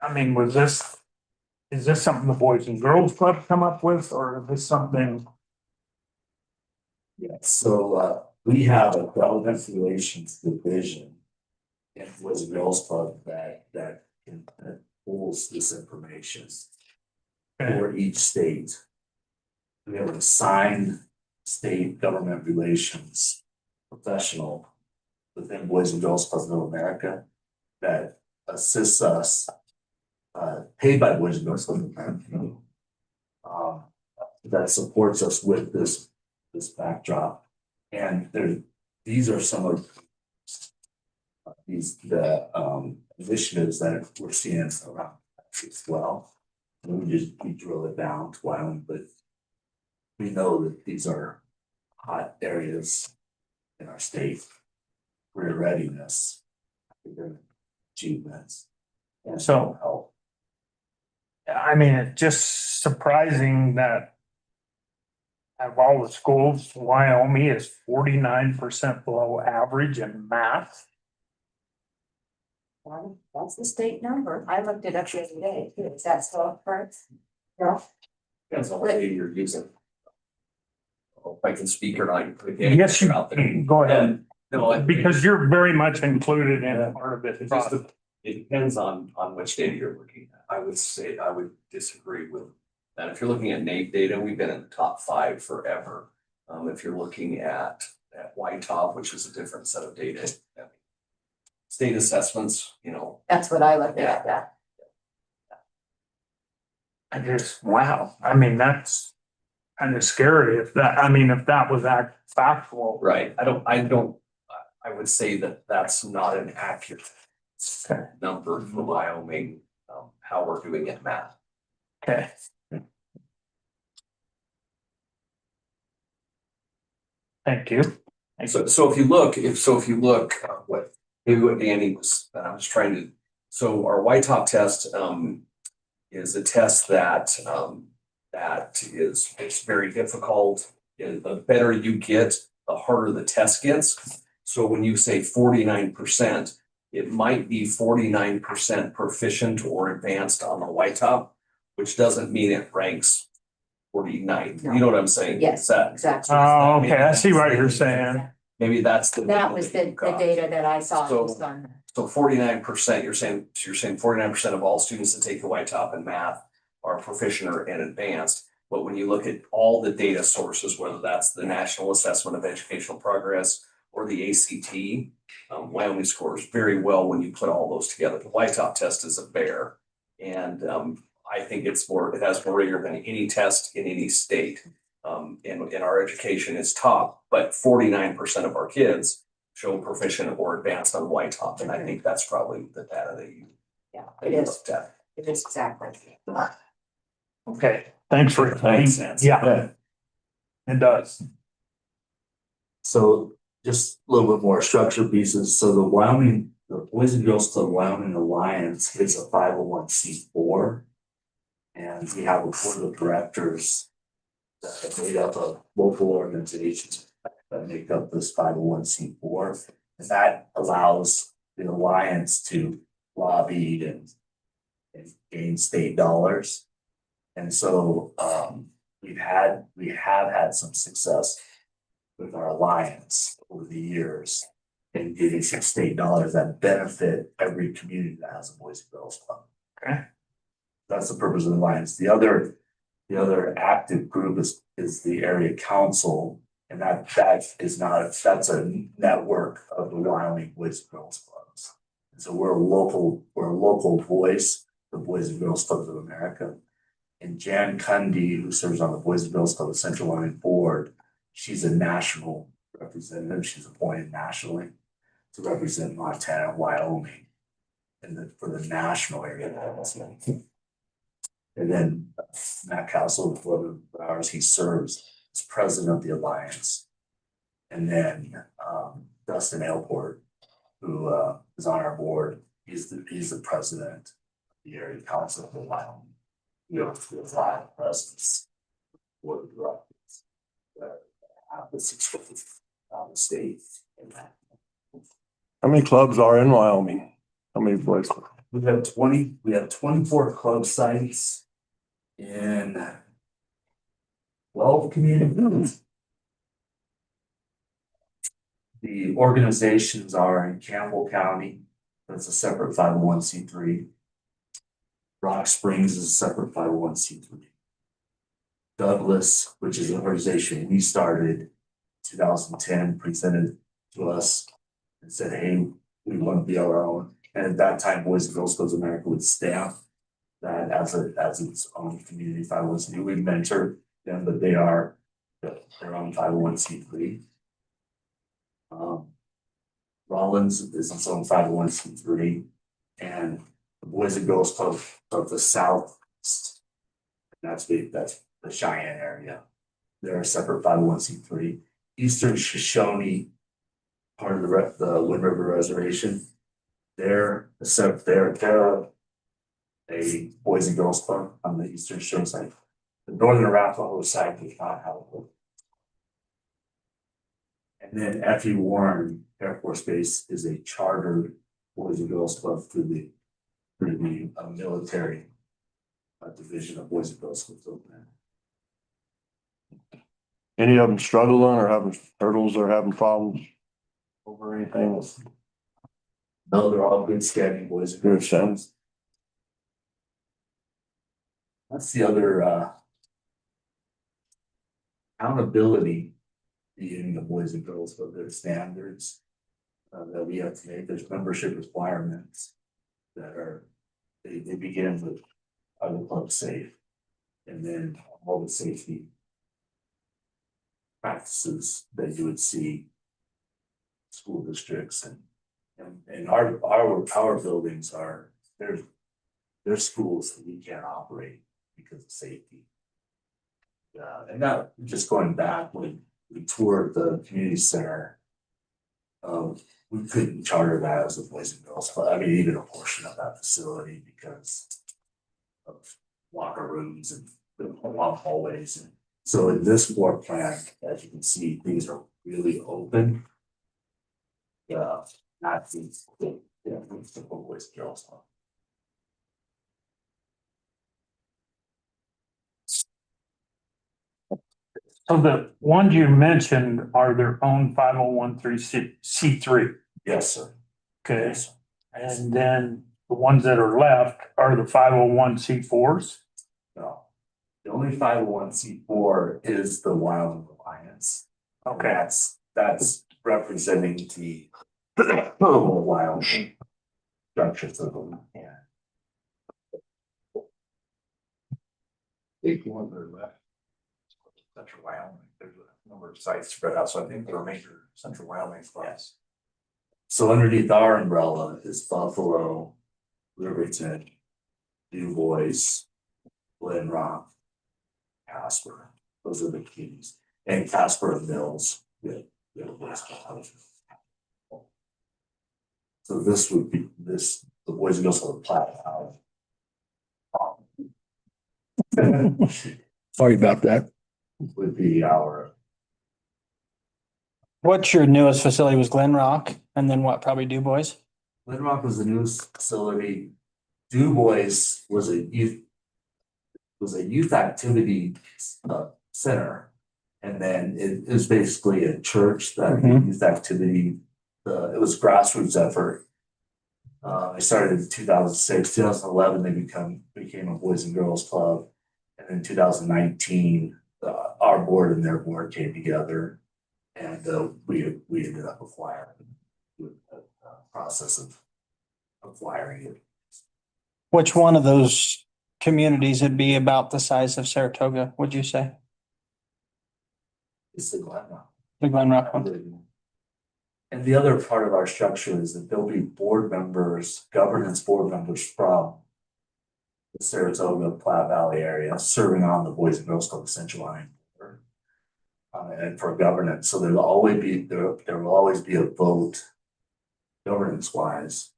I mean, is this something the Boys and Girls Club come up with, or is this something? Yeah, so we have a government relations division in Boys and Girls Club that pulls this information for each state. We have an assigned state government relations professional within Boys and Girls Clubs of America that assists us, paid by Boys and Girls Clubs of America, that supports us with this backdrop. And these are some of the initiatives that we're seeing around as well. And we drill it down to Wyoming, but we know that these are hot areas in our state. Career readiness, achievements. And So- help. I mean, it's just surprising that out of all the schools, Wyoming is 49% below average in math. Well, that's the state number. I looked it up the other day. Is that so correct? No? Depends on what data you're using. If I can speak or not. Yes, you go ahead, No, because you're very much included in part of it. it just, it depends on which data you're looking at. I would say, I would disagree with that. If you're looking at NAEP data, we've been in the top 5 forever. If you're looking at YTOP, which is a different set of data. State assessments, That's what I looked at, yeah. I just, wow, I mean, that's kind of scary if that was factual. right, I would say that that's not an accurate number for Wyoming, how we're doing in math. Okay. Thank you. So if you look, maybe what Danny was, I was trying to, so our YTOP test, is a test that, it's very difficult. The better you get, the harder the test gets. So when you say 49%, it might be 49% proficient or advanced on the YTOP, which doesn't mean it ranks 49. You know what I'm saying? Yes, Is that- exactly. Oh, okay, I see what you're saying. Maybe that's the. That was the data that I saw. So- was on- So 49%, you're saying 49% of all students that take the YTOP in math are proficient or and advanced. But when you look at all the data sources, whether that's the National Assessment of Educational Progress or the ACT, Wyoming scores very well when you put all those together. The YTOP test is a bear. And I think it has more rigor than any test in any state. And our education is top, but 49% of our kids show proficient or advanced on YTOP, and I think that's probably the data that you. Yeah, that it you is. looked at. It is exactly. Okay, thanks for explaining. Makes sense. Yeah, it does. So just a little bit more structure pieces. So the Boys and Girls Club Wyoming Alliance is a 501(c)(4). And we have a board of directors that are made up of local organizations that make up this 501(c)(4). And that allows the alliance to lobby and gain state dollars. And so we have had some success with our alliance over the years in getting some state dollars that benefit every community that has a Boys and Girls Club. Okay. That's the purpose of the alliance. The other active group is the area council, and that's a network of the Wyoming Boys and Girls Clubs. And so we're a local voice, the Boys and Girls Clubs of America. And Jan Cundy, who serves on the Boys and Girls Club of Central Wyoming Board, she's a national representative. She's appointed nationally to represent Montana and Wyoming for the national area. And then Matt Castle, for ours, he serves as president of the alliance. And then, Dustin Airport, who, is on our board, he's the president of the area council of Wyoming. We have a lot of presence. Board of directors. Have the six on the state. And that. How many clubs are in Wyoming? How many boys? We have 24 club sites in 12 communities. The organizations are in Campbell County, that's a separate 501c3. Rock Springs is a separate 501c3. Douglas, which is an organization we started 2010, presented to us and said, hey, we want to be our own. And at that time, Boys and Girls Clubs of America would stamp that as its own community 501c3. We mentor them, but they are their own 501c3. Rollins is its own 501c3, and the Boys and Girls Club of the Southeast, that's the Cheyenne area. They're a separate 501c3. Eastern Shoshone, part of the Wind River Reservation, they're a Boys and Girls Club on the Eastern Shore side. The Northern Arapaho side does not have a. And then F.E. Warren Air Force Base is a chartered Boys and Girls Club through the military division of Boys and Girls Clubs over there. Any of them struggling or having hurdles or having problems over anything? No, they're all good standing Boys and Girls Clubs. That's the other accountability in the Boys and Girls Club, their standards that we have to make. There's membership requirements that they begin with, are the club safe? And then all the safety practices that you would see school districts and our buildings are, they're schools that we can't operate because of safety. And not just going back when we toured the community center. We couldn't charter that as a Boys and Girls Club. I mean, even a portion of that facility because of locker rooms and long hallways. And so in this floor plan, as you can see, things are really open. Not these, typical Boys and Girls Club. So the ones you mentioned are their own 501c3. Yes, sir. Okay, Yes, sir. and then the ones that are left are the 501c4s. No. The only 501c4 is the Wyoming Alliance. Okay, That's representing the Wyoming structures of them. Yeah. Big one there left. Central Wyoming, there's a number of sites spread out, so I think there are major Central Wyoming spots. So underneath our umbrella is Buffalo, Riverton, Du Bois, Glen Rock, Casper. Those are the keys. And Casper and Mills. Yeah. So this would be the Boys and Girls Club Platte Sorry about that. would be our, What's your newest facility was Glen Rock and then what, probably Du Bois? Glen Rock was the newest facility. Du Bois was a youth activity center. And then it was basically a church that did youth activity. It was a grassroots effort. It started in 2006, 2011, they became a Boys and Girls Club. And in 2019, our board and their board came together and we ended up acquiring the process of acquiring it. Which one of those communities would be about the size of Saratoga, would you say? It's the Glen Rock. The Glen Rock one? And the other part of our structure is that there'll be board members, governance board members from the Saratoga Platte Valley area serving on the Boys and Girls Club of Central Wyoming. and for governance, so there'll always be, there will always be a vote governance wise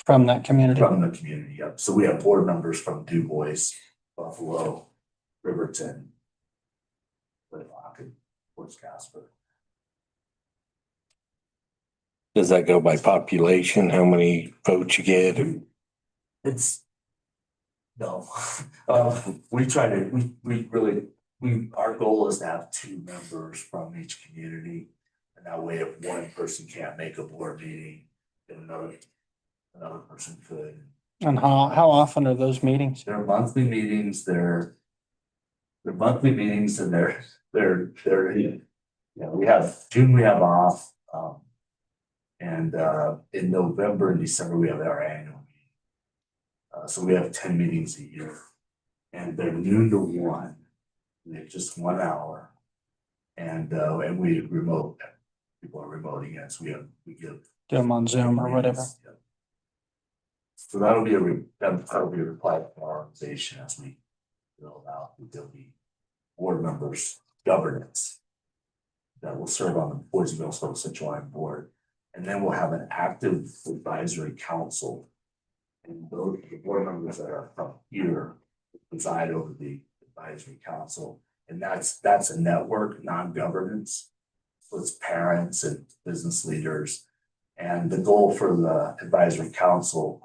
From that community. from the community, yep. So we have board members from Du Bois, Buffalo, Riverton, Little Rock, and Fort Casper. Does that go by population? How many votes you get? It's. No, we try to, we really, our goal is to have 2 members from each community. And that way, if one person can't make a board meeting, then another person could. And how often are those meetings? They're monthly meetings, they're monthly meetings and we have, June we have off. And in November and December, we have our annual meeting. So we have 10 meetings a year. And they're noon to 1. They're just 1 hour. And we remote, people are remoting it, so we give. Do them on Zoom or whatever. Yeah. So that'll be a reply from our organization as we build out, there'll be board members, governance that will serve on the Boys and Girls Club Central Line Board. And then we'll have an active advisory council. And those, the board members that are from here preside over the advisory council. And that's a network, non-governance. So it's parents and business leaders. And the goal for the advisory council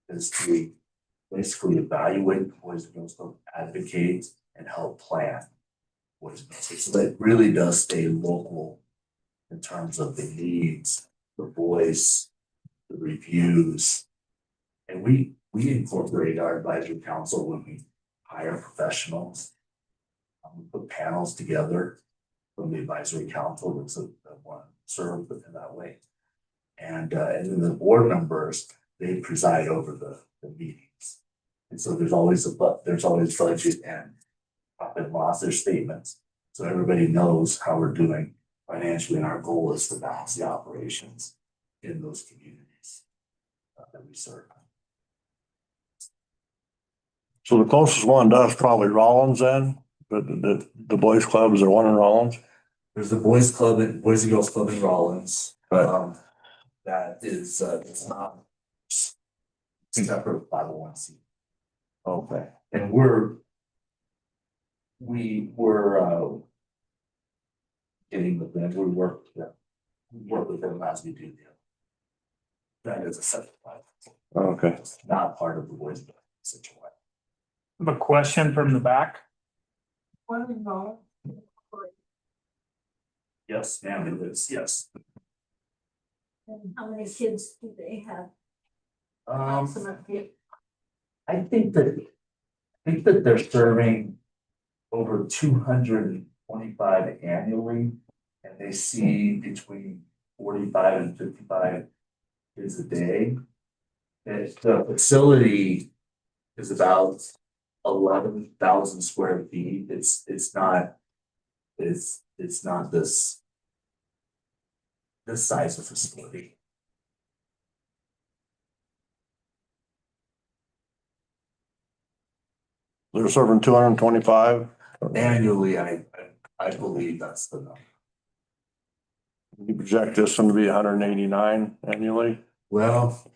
is to basically evaluate the Boys and Girls Club, advocate, and help plan Boys and Girls Club. So that really does stay local in terms of the needs, the voice, the reviews. And we incorporate our advisory council when we hire professionals. We put panels together from the advisory council that want to serve in that way. And then the board members, they preside over the meetings. And so there's always budget and profit and loss, there's statements. So everybody knows how we're doing financially, and our goal is to balance the operations in those communities that we serve. So the closest one to us probably Rollins then, but the boys club, is there one in Rollins? There's the Boys Club and Boys and Girls Club in Rollins. Right. That is, it's not separate 501c. Okay. And we're getting with them, we work with them as we do the. That is a separate. Okay. It's not part of the Boys and Girls situation. I have a question from the back. Yes, ma'am, it is, yes. And how many kids do they have? I think that they're serving over 225 annually, and they see between 45 and 55 kids a day. And the facility is about 11,000 square feet. It's not this size of facility. They're serving 225. Annually, I believe that's the number. You project this one to be 189 annually? Well,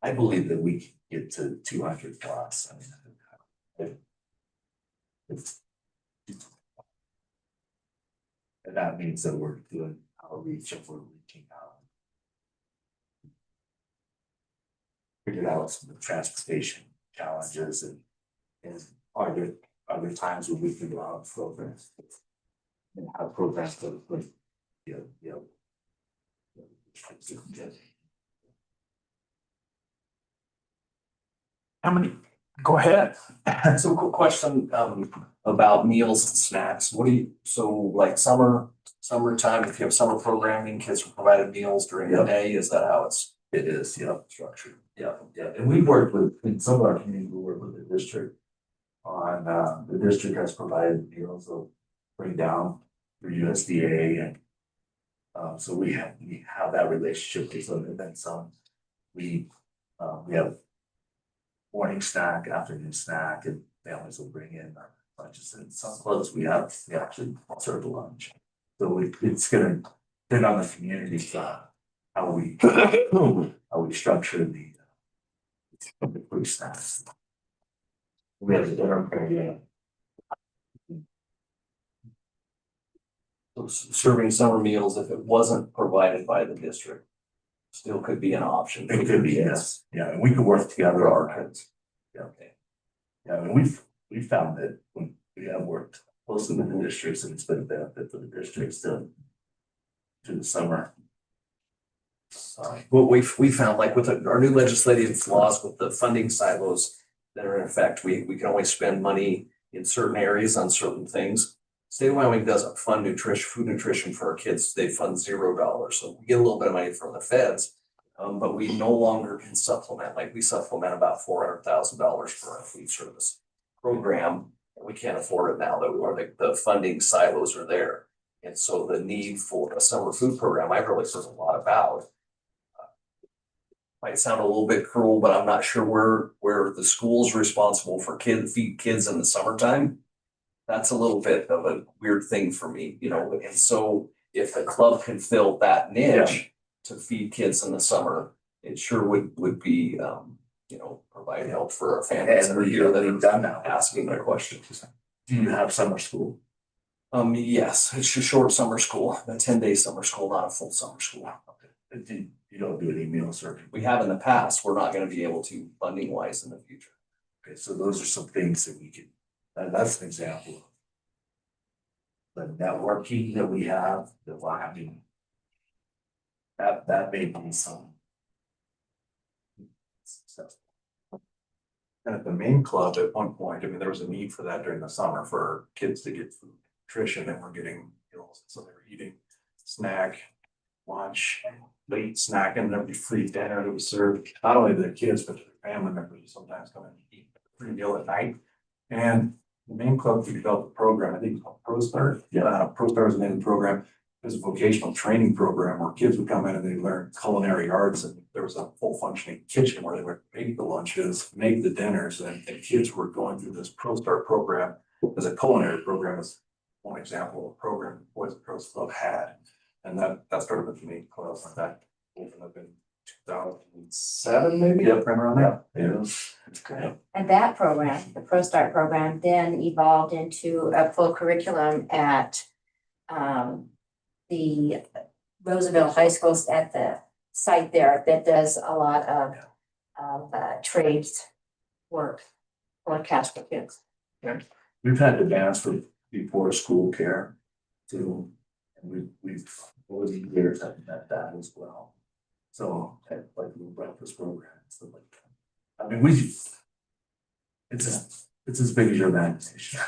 I believe that we can get to 200 plus. I mean, and that means that we're doing outreach and we're reaching out. Figured out some of the transportation challenges and are there times when we can go out and programs and have programs that would, How many? Go ahead. So quick question, about meals and snacks. What do you, so like summertime, if you have summer programming, kids are provided meals during the Yep. day, is that how it's It is, yeah, structured, yeah, and we worked with, in some of our communities, we work with the district. On, the district has provided meals of bring down through USDA and. So we have that relationship with them, and then some. We have morning snack, afternoon snack, and families will bring in lunches, and some clubs we actually serve lunch. So it's gonna depend on the community, how we structure the free snacks. We have the dinner program. So serving summer meals, if it wasn't provided by the district, still could be an option. It could be, yes, yeah, and we could work together For on our that. kids. Yeah. Okay. Yeah, and we've found that when we have worked closely with the districts, and it's been a benefit for the districts to the summer. What we found, like with our new legislative laws with the funding silos that are in effect, we can only spend money in certain areas on certain things. State of Wyoming doesn't fund food nutrition for our kids. They fund $0. So we get a little bit of money from the feds. But we no longer can supplement, like we supplement about $400,000 for our food service program. And we can't afford it now that the funding silos are there. And so the need for a summer food program, I've really heard a lot about. Might sound a little bit cruel, but I'm not sure where the school's responsible for feed kids in the summertime. That's a little bit of a weird thing for me, and so if the club can fill that niche to feed kids in the summer, it sure would be, provide help for our families that are here that are done now. asking the question. Do you have summer school? Yes, it's a short summer school, a 10-day summer school, not a full summer school. You don't do any meal serving? We have in the past, we're not gonna be able to funding wise in the future. Okay, so those are some things that we can, that's an example. The networking that we have, that we're having. That may be some. Successful. And at the main club at one point, I mean, there was a need for that during the summer for kids to get food nutrition, and we're getting meals, so they were eating snack, lunch, late snack, and there'd be free dinner that was served, not only to the kids, but to their family members who sometimes come in and eat a free meal at night. And the main club, we developed a program, I think it's called ProStart. ProStart is the name of the program. It was a vocational training program where kids would come in and they learn culinary arts, and there was a full functioning kitchen where they would make the lunches, make the dinners, and kids were going through this ProStart program as a culinary program. Is one example of a program the Boys and Girls Club had. And that started with the main club, and that opened up in 2007, maybe? Yep. Right around there. Yeah. Great. And that program, the ProStart program, then evolved into a full curriculum at the Roosevelt High School at the site there that does a lot of trades work for Casper kids. We've had demands for before school care too. And we've over the years have met that as well. So like little breakfast programs, stuff like that. I mean, it's as big as your imagination.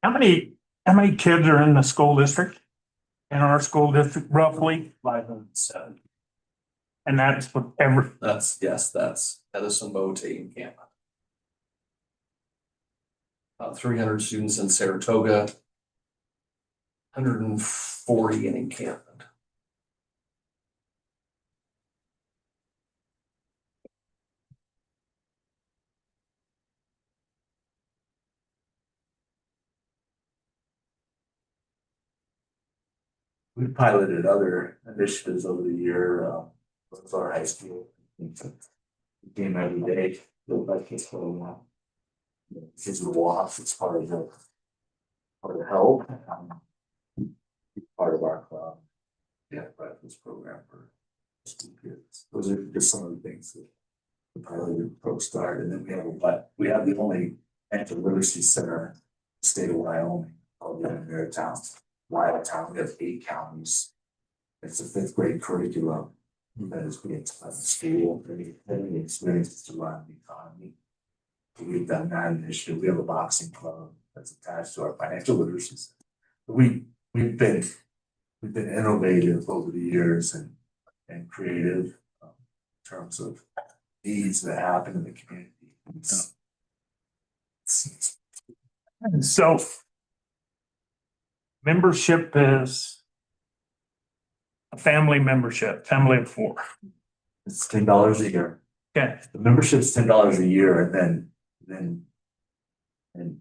How many kids are in the school district? In our school district roughly? 507. And that's what That's Edison, Mote, and Campbell. About 300 students in Saratoga. 140 in encampment. We piloted other initiatives over the year, with our high school. Game every day, built by kids program. Kids would walk, it's part of the help. Part of our club. Yeah, breakfast program for school kids. Those are just some of the things that the piloted ProStart, and then we have the only anti-literacy center in the state of Wyoming, called Town. Town, we have 8 counties. It's a 5th grade curriculum that is being taught in school, any experiences to run the economy. We've done that initiative. We have a boxing club that's attached to our financial literacy center. We've been innovative over the years and creative in terms of needs that happen in the community. And so membership is a family membership, family of 4. It's $10 a year. Okay. The membership's $10 a year, and then And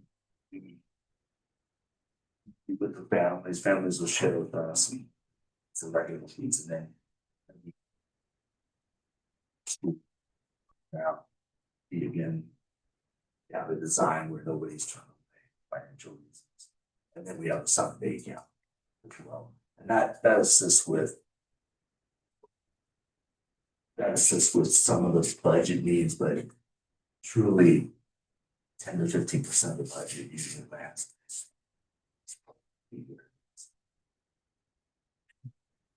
with the families will share with us some regular needs and then. Now, again, have a design where nobody's trying to pay financial reasons. And then we have some day camp as well. And that assists with. That assists with some of those budget needs, but truly 10 to 15% of the budget usually advanced.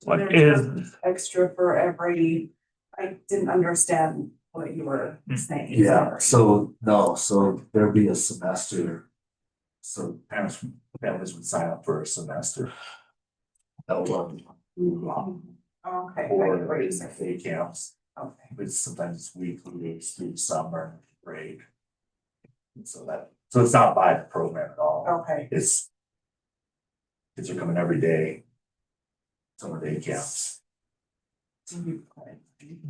What There's is, extra for every, I didn't understand what you were saying. Yeah, so no, so there'd be a semester. So families would sign up for a semester. That would Okay. or what you said. day camps, Okay. but sometimes it's weekly, it's through the summer break. And so it's not by the program at all. Okay. It's. Kids are coming every day. Summer day camps.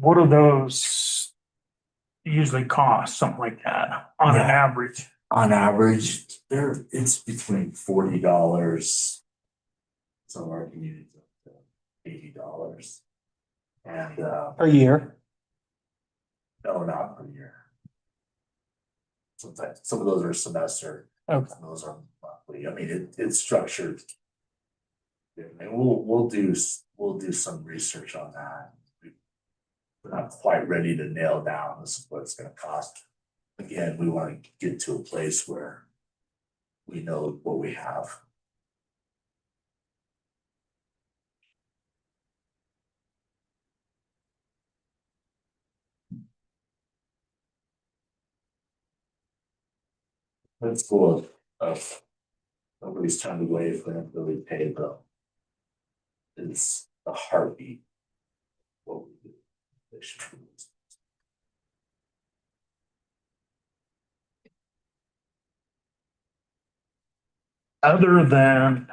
what do those usually cost, something like that, on an Yeah. average? On average, it's between $40. Some of our communities up to $80. And Per year? no, not per year. Sometimes some of those are semester, Okay. some of those are monthly. I mean, it's structured. And we'll do some research on that. We're not quite ready to nail down this is what it's gonna cost. Again, we want to get to a place where we know what we have. That's cool of nobody's turned away from them really pay though. It's the heartbeat. What we do. They should do this. Other than.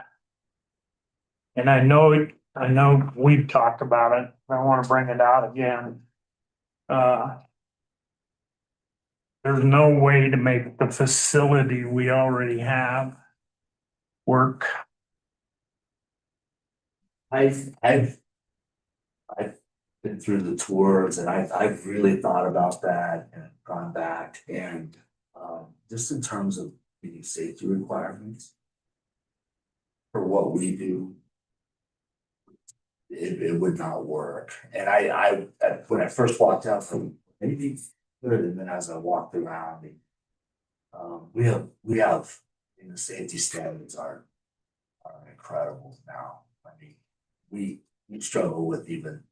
And I know we've talked about it, I wanna bring it out again. There's no way to make the facility we already have work. I've been through the tours and I've really thought about that and gone back and just in terms of meeting safety requirements. For what we do. It would not work. And when I first walked out from maybe good, and then as I walked around. We have, the safety standards are incredible now. I mean, we struggle with even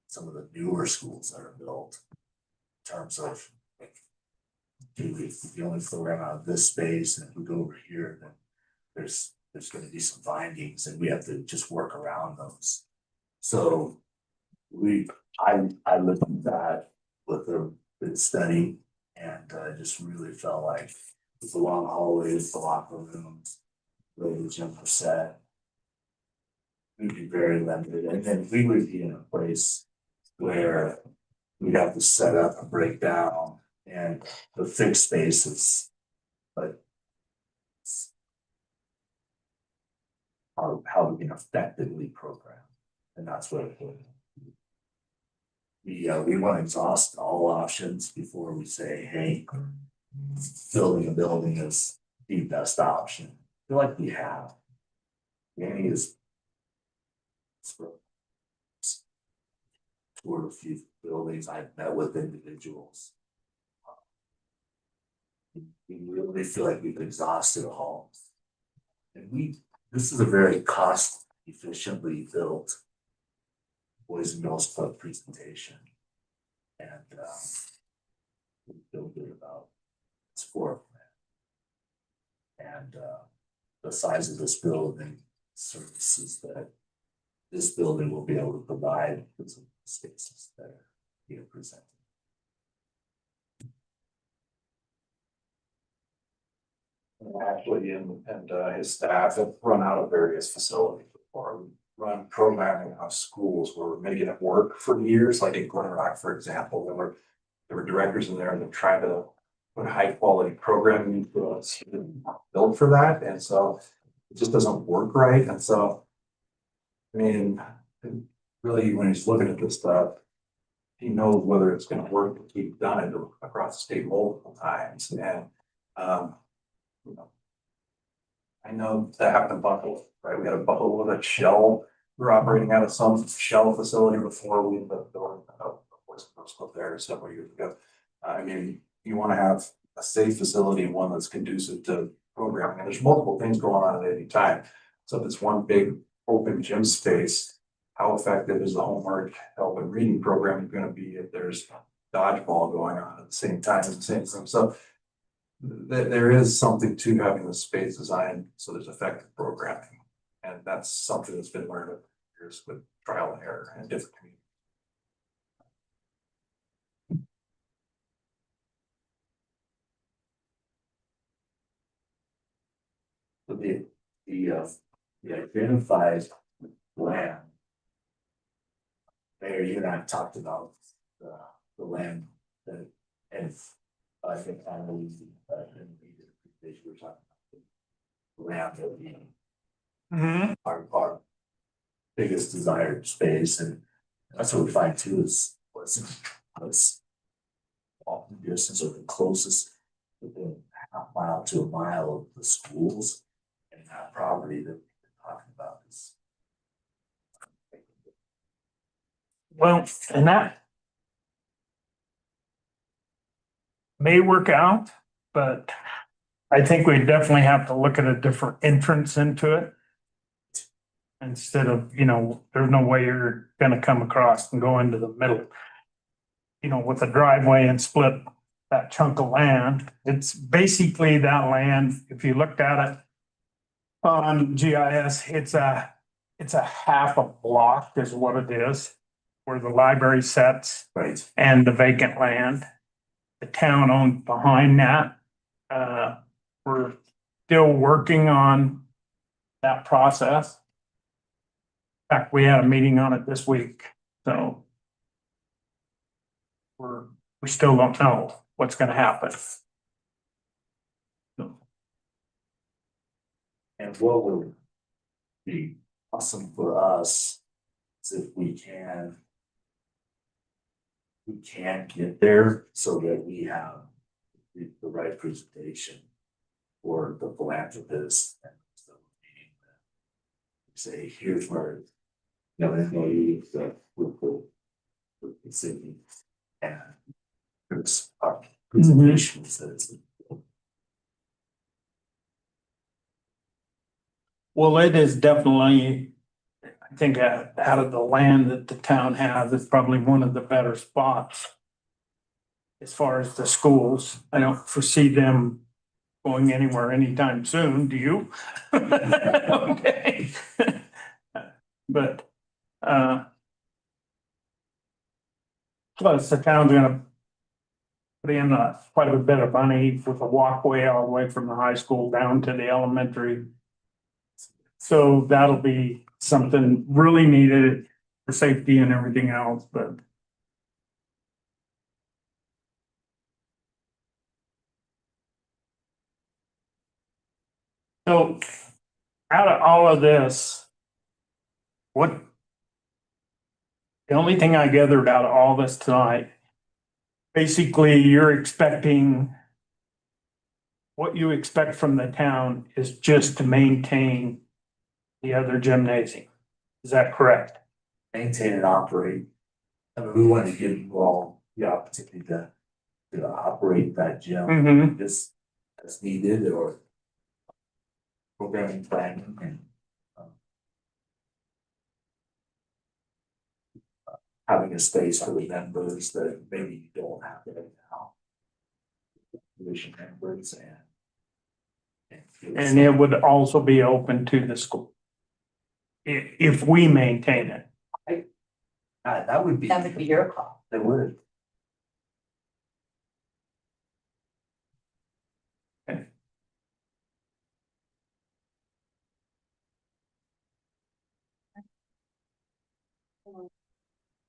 some of the newer schools that are built. In terms of like, we only program out of this space, and if we go over here, then there's gonna be some findings, and we have to just work around those. So I looked at that with a good study, and just really felt like with the long hallways, the locker rooms, the way the gym was set. We'd be very limited, and then we would be in a place where we'd have to set up and break down and the fixed spaces. But how we can effectively program, and that's what it would. We want to exhaust all options before we say, hey, building a building is the best option. I feel like we have. Danny is. Toured a few buildings, I've met with individuals. We really feel like we've exhausted all. And this is a very cost efficiently built Boys and Girls Club presentation. And we feel good about its floor plan. And the size of this building, services that this building will be able to provide for some spaces that are being presented. Ashley and his staff have run out of various facilities before. We run programming out of schools where we're making it work for years, like in Glen Rock, for example, there were directors in there and they're trying to put high quality programming into us, built for that, and so it just doesn't work right, and so. I mean, really, when he's looking at this stuff, he knows whether it's gonna work, because we've done it across the state multiple times, and, you know. I know that happened in Buffalo, right? We had a Buffalo with a shell. We were operating out of some shell facility before we ended up building a voice up there several years ago. I mean, you wanna have a safe facility and one that's conducive to programming, and there's multiple things going on at any time. So if it's one big open gym space, how effective is the homework help and reading program gonna be if there's dodgeball going on at the same time in the same room? So there is something to having the space designed so there's effective programming. And that's something that's been learned over years with trial and error and different communities. The identified land. Mayor, you and I have talked about the land that, and I think I know we were talking about the land that we our biggest desired space, and that's what we find too is what's often distance or the closest within half mile to a mile of the schools, and that property that we're talking about is. Well, and that may work out, but I think we definitely have to look at a different entrance into it. Instead of, there's no way you're gonna come across and go into the middle. With a driveway and split that chunk of land. It's basically that land, if you looked at it on GIS, it's a half a block is what it is, where the library sets. Right. And the vacant land. The town owned behind that. We're still working on that process. In fact, we had a meeting on it this week, so. We still don't know what's gonna happen. And what would be awesome for us is if we can get there so that we have the right presentation for the philanthropist and the meeting. Say, here's where, the city and there's our presentations that it's. Well, it is definitely, I think out of the land that the town has, it's probably one of the better spots. As far as the schools, I don't foresee them going anywhere anytime soon, do you? Okay. But, plus the town's gonna put in quite a bit of money with a walkway all the way from the high school down to the elementary. So that'll be something really needed for safety and everything else, but. So out of all of this, the only thing I gathered out of all this tonight, basically you're expecting, what you expect from the town is just to maintain the other gymnasium. Is that correct? Maintain and operate. I mean, we want to give you all the opportunity to operate that gym. Mm-hmm. Just as needed or programming planning and having a space for the members that maybe you don't have right now. Commission members And it would also be open to the school. If we maintain it. that would be. That would be your call. They would.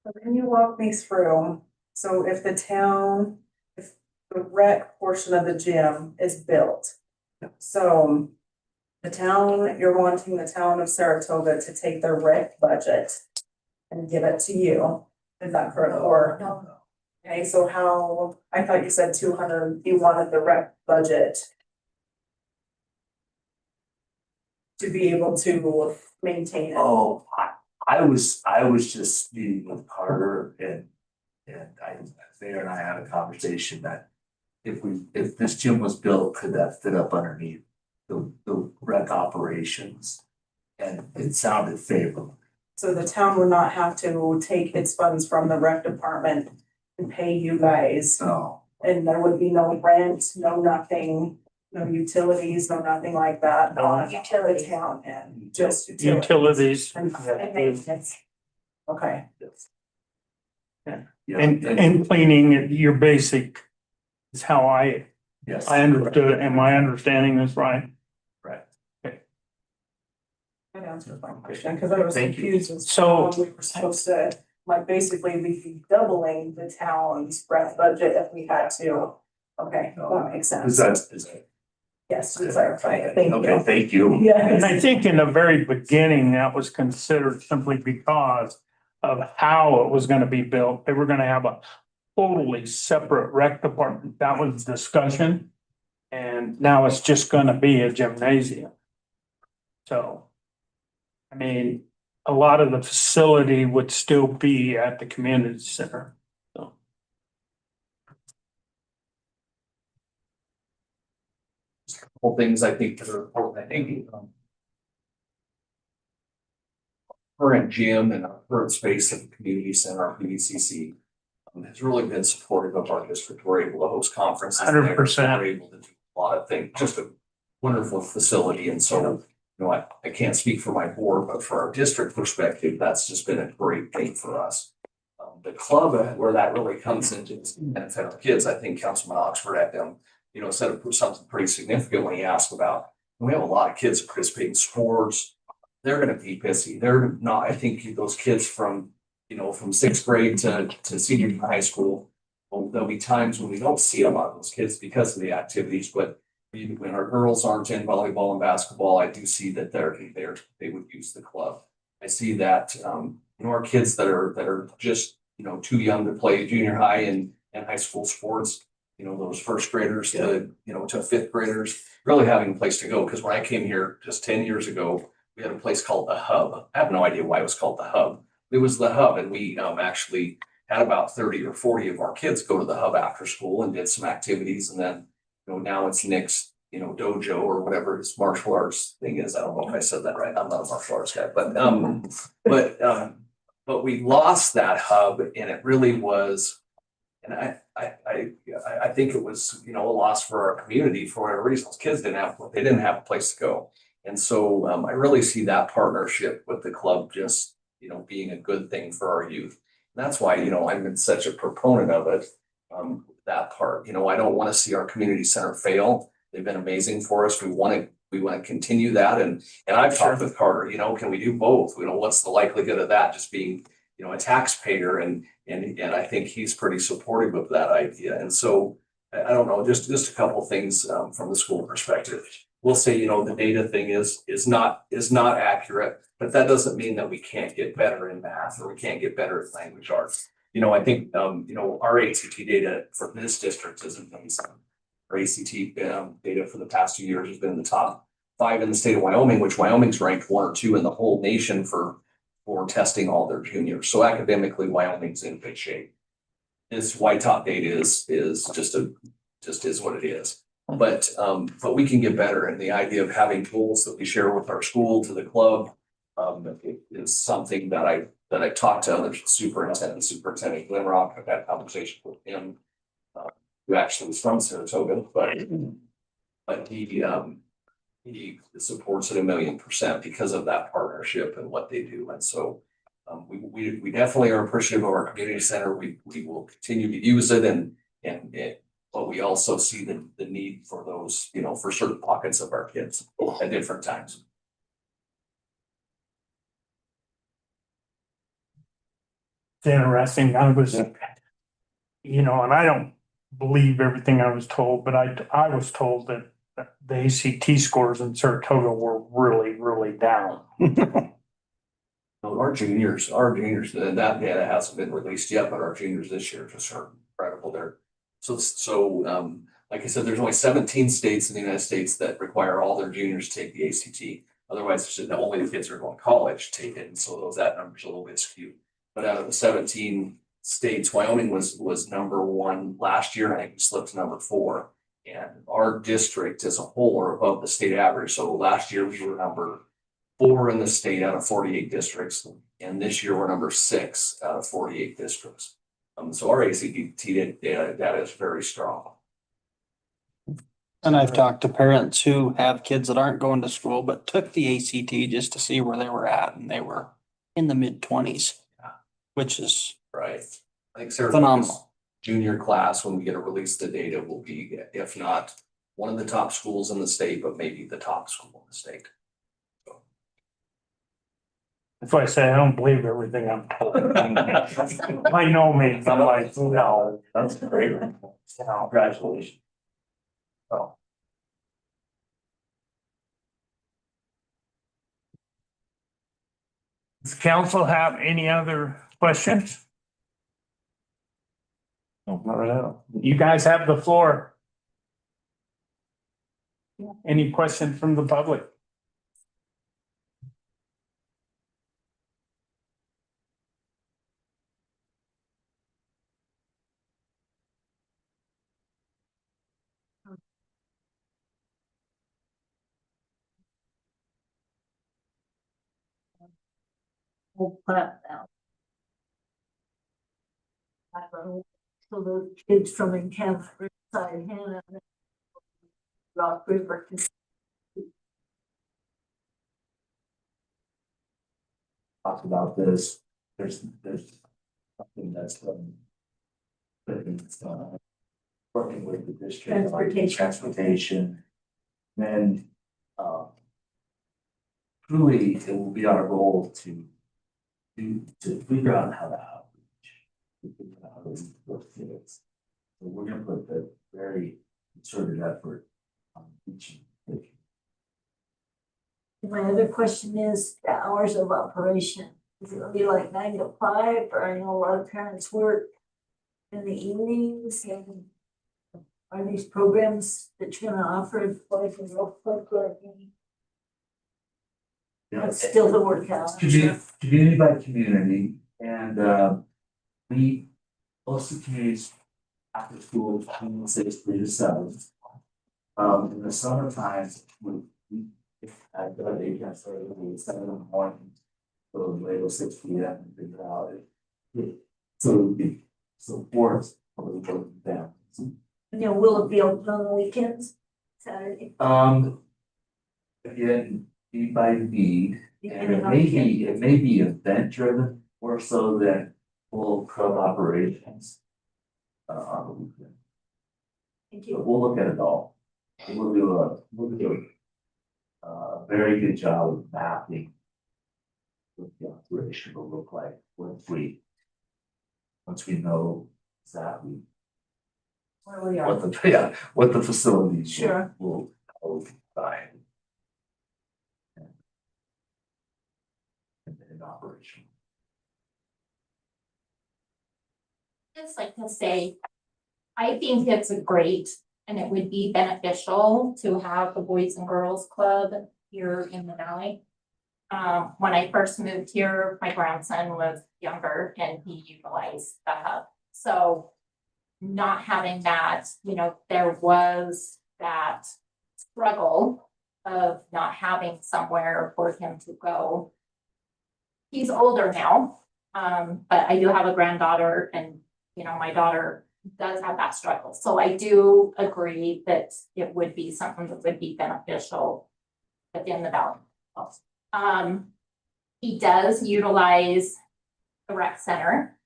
So can you walk me through, so if the town, if the rec portion of the gym is built. So the town, you're wanting the town of Saratoga to take their rec budget and give it to you. Is that correct? Or, okay, so how, I thought you said 200, you wanted the rec budget to be able to maintain it. Oh, I was just meeting with Carter and Thayer and I had a conversation that if this gym was built, could that fit up underneath the rec operations? And it sounded favorable. So the town would not have to take its funds from the rec department and pay you guys. No, And there would be no rent, no nothing, no utilities, no nothing like that. No. on the town and just Utilities. And maintenance. Okay, yeah, And cleaning your basic is how yes. I understood it, and my understanding is right. Right. that answers my question, because I was Thank you. confused as to So- how we were supposed to, like, basically we'd be doubling the town's rec budget if we had to. Okay, that makes Is sense. that? Yes, to clarify, thank Okay, you. thank you. And Yes, I think in the very beginning, that was considered simply because of how it was gonna be built. They were gonna have a totally separate rec department. That was discussion. And now it's just gonna be a gymnasium. So, I mean, a lot of the facility would still be at the community center. So, Couple things I think that are important, I think. Current gym and our current space at the community center, our PVCC. Has really been supportive of our district. We're able to host conferences. there. 100%. We're able to do a lot of things, just a wonderful facility. And so, you know, I can't speak for my board, but for our district perspective, that's just been a great thing for us. The club, where that really comes into its benefit of kids, I think Councilman Oxford had you know, said something pretty significant when he asked about, we have a lot of kids participating in sports. They're gonna be busy. They're not, I think those kids from, you know, from sixth grade to senior high school. Well, there'll be times when we don't see a lot of those kids because of the activities, but when our girls aren't in volleyball and basketball, I do see that they would use the club. I see that, you know, our kids that are just, you know, too young to play junior high and high school sports, you know, those first graders to, you know, to fifth graders, really having a place to go. Because when I came here just 10 years ago, we had a place called the Hub. I have no idea why it was called the Hub. It was the Hub, and we actually had about 30 or 40 of our kids go to the Hub after school and did some activities. And then, you know, now it's Nick's, you know, dojo or whatever his martial arts thing is. I don't know if I said that right. I'm not a martial arts guy, but we lost that Hub, and it really was. And I think it was, you know, a loss for our community for whatever reason. Those kids didn't have a place to go. And so I really see that partnership with the club just, you know, being a good thing for our youth. And that's why, you know, I've been such a proponent of it. That part, you know, I don't want to see our community center fail. They've been amazing for us. We want to continue that. And I've talked with Carter, you know, can we do both? You know, what's the likelihood of that just being, you know, a taxpayer? And I think he's pretty supportive of that idea. And so I don't know, just a couple of things from the school perspective. We'll say, you know, the data thing is not accurate, but that doesn't mean that we can't get better in math or we can't get better at language arts. You know, I think, you know, our ACT data for this district is amazing. Our ACT data for the past 2 years has been in the top 5 in the state of Wyoming, which Wyoming's ranked 1 or 2 in the whole nation for testing all their juniors. So academically, Wyoming's in good shape. This white top data is just is what it is. But we can get better. And the idea of having tools that we share with our school to the club is something that I talked to other Superintendent Glenrock. I've had conversations with him, who actually was from Saratoga, but he supports it 1,000,000% because of that partnership and what they do. And so we definitely are appreciative of our community center. We will continue to use it but we also see the need for those, you know, for certain pockets of our kids at different times. It's interesting. I was, you know, and I don't believe everything I was told, but I was told that the ACT scores in Saratoga were really, really down. Our juniors, and that data hasn't been released yet, but our juniors this year just are incredible there. So, like I said, there's only 17 states in the United States that require all their juniors to take the ACT. Otherwise, it's just only the kids that are going to college take it, and so that number's a little bit skewed. But out of the 17 states, Wyoming was number one last year, and I think we slipped to number 4. And our district as a whole are above the state average. So last year we were number 4 in the state out of 48 districts, and this year we're number 6 out of 48 districts. So our ACT data is very strong. And I've talked to parents who have kids that aren't going to school, but took the ACT just to see where they were at, and they were in the mid-20s, which is Right. I think Saratoga's phenomenal. junior class, when we get to release the data, will be, if not one of the top schools in the state, but maybe the top school in the state. That's why I say I don't believe everything I'm told. By no means, I'm like, no, that's great. You know, congratulations. Oh. Does council have any other questions? No, not right now. You guys have the floor. Any questions from the public? Whole plant now. I don't know, so those kids from Encampment, Riverside, Hannah, and Rock River can Talked about this, there's something that's working with the district, on transportation. Then, truly, it will be our goal to figure out how to outreach. To figure out how to reach those kids. So we're gonna put a very concerted effort on reaching. My other question is the hours of operation. Is it gonna be like 9 to 5, or I know a lot of parents work in the evenings, and are these programs that you're gonna offer at Boys and Girls Club or that's still the workout? Community by community, and most of the communities after school, between 6 to 7. In the summer times, I feel like they can start at 7 in the morning, so later 6 p.m. and figure out it. So it would be support for the working families. You know, will it be open on the weekends, Saturday? Again, need by need, and Depending on the kid. it may be event driven more so than full club operations. On the weekend, Thank but you. we'll look at it all. We'll do a very good job of mapping what the operation will look like once we know exactly Where we are. what the facilities Sure. will provide. In operation. Just like to say, I think it's a great and it would be beneficial to have the Boys and Girls Club here in the valley. When I first moved here, my grandson was younger and he utilized the hub. So not having that, you know, there was that struggle of not having somewhere for him to go. He's older now, but I do have a granddaughter and, you know, my daughter does have that struggle. So I do agree that it would be something that would be beneficial within the valley. He does utilize the rec center,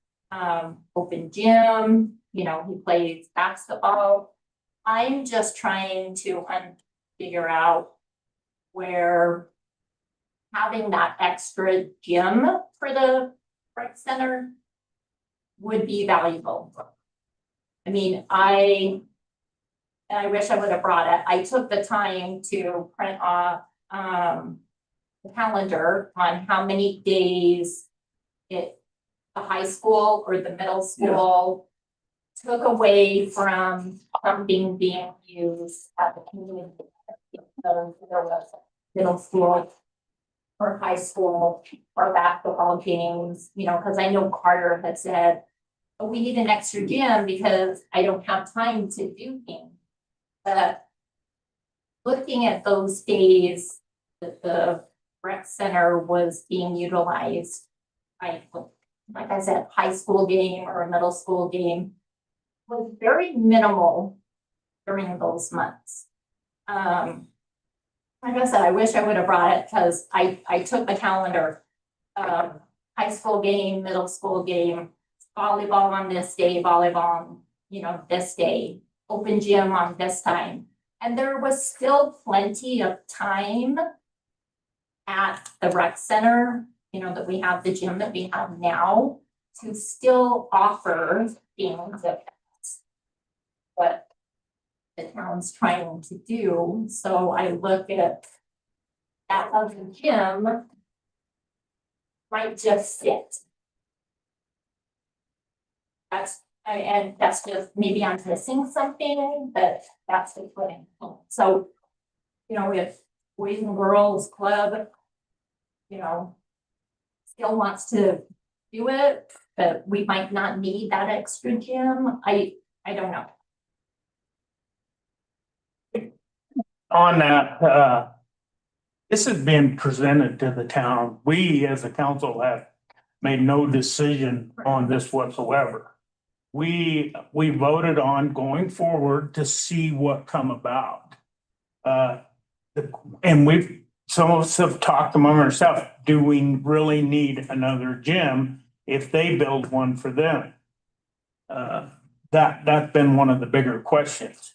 open gym, you know, he plays basketball. I'm just trying to figure out where having that extra gym for the rec center would be valuable. I mean, and I wish I would have brought it. I took the time to print off, the calendar on how many days the high school or the middle school took away from something being used at the community. So there was middle school or high school or basketball games, you know, because I know Carter had said, "Oh, we need an extra gym because I don't have time to do things." But looking at those days that the rec center was being utilized, like I said, high school game or a middle school game, was very minimal during those months. Like I said, I wish I would have brought it because I took the calendar. High school game, middle school game, volleyball on this day, volleyball on, you know, this day, open gym on this time. And there was still plenty of time at the rec center, you know, that we have the gym that we have now to still offer things that what the town's trying to do. So I look at that other gym might just sit. And that's just, maybe I'm missing something, but that's the thing. So, you know, if Boys and Girls Club, you know, still wants to do it, but we might not need that extra gym. I don't know. On that, this has been presented to the town. We, as a council, have made no decision on this whatsoever. We voted on going forward to see what come about. And some of us have talked among ourselves, do we really need another gym if they build one for them? That's been one of the bigger questions.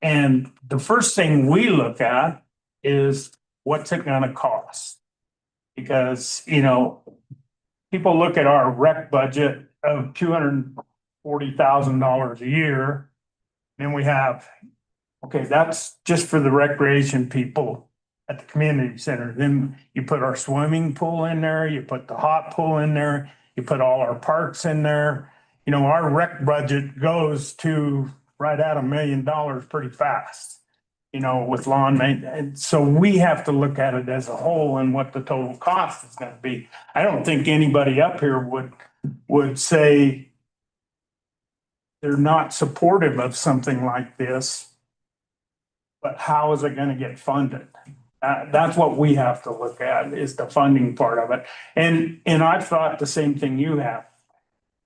And the first thing we look at is what's it gonna cost? Because, you know, people look at our rec budget of $240,000 a year. Then we have, okay, that's just for the recreation people at the community center. Then you put our swimming pool in there, you put the hot pool in there, you put all our parks in there. You know, our rec budget goes to right at $1 million pretty fast, you know, with lawn maintenance. So we have to look at it as a whole and what the total cost is gonna be. I don't think anybody up here would say they're not supportive of something like this. But how is it gonna get funded? That's what we have to look at, is the funding part of it. And I've thought the same thing you have,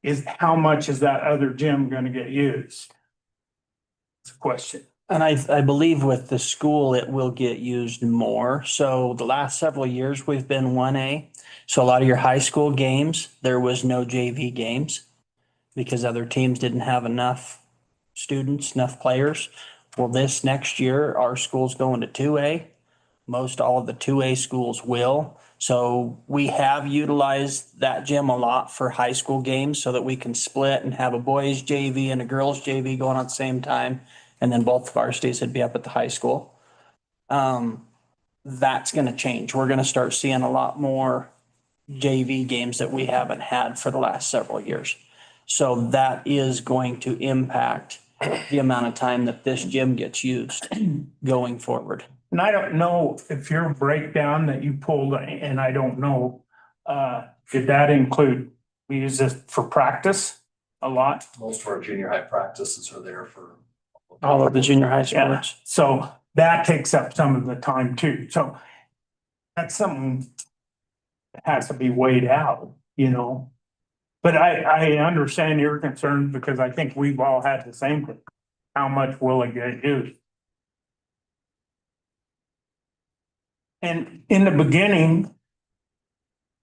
is how much is that other gym gonna get used? It's a question. And I believe with the school, it will get used more. So the last several years, we've been 1A. So a lot of your high school games, there was no JV games because other teams didn't have enough students, enough players. Well, this next year, our school's going to 2A. Most all of the 2A schools will. So we have utilized that gym a lot for high school games so that we can split and have a boys JV and a girls JV going on at the same time. And then both varsities would be up at the high school. That's gonna change. We're gonna start seeing a lot more JV games that we haven't had for the last several years. So that is going to impact the amount of time that this gym gets used going forward. And I don't know if your breakdown that you pulled, and I don't know, did that include, we use this for practice a lot? Most of our junior high practices are there for. All of the junior high Yeah, sports. so that takes up some of the time too. So that's something that has to be weighed out, you know? But I understand your concern because I think we've all had the same thing. How much will it get used? And in the beginning,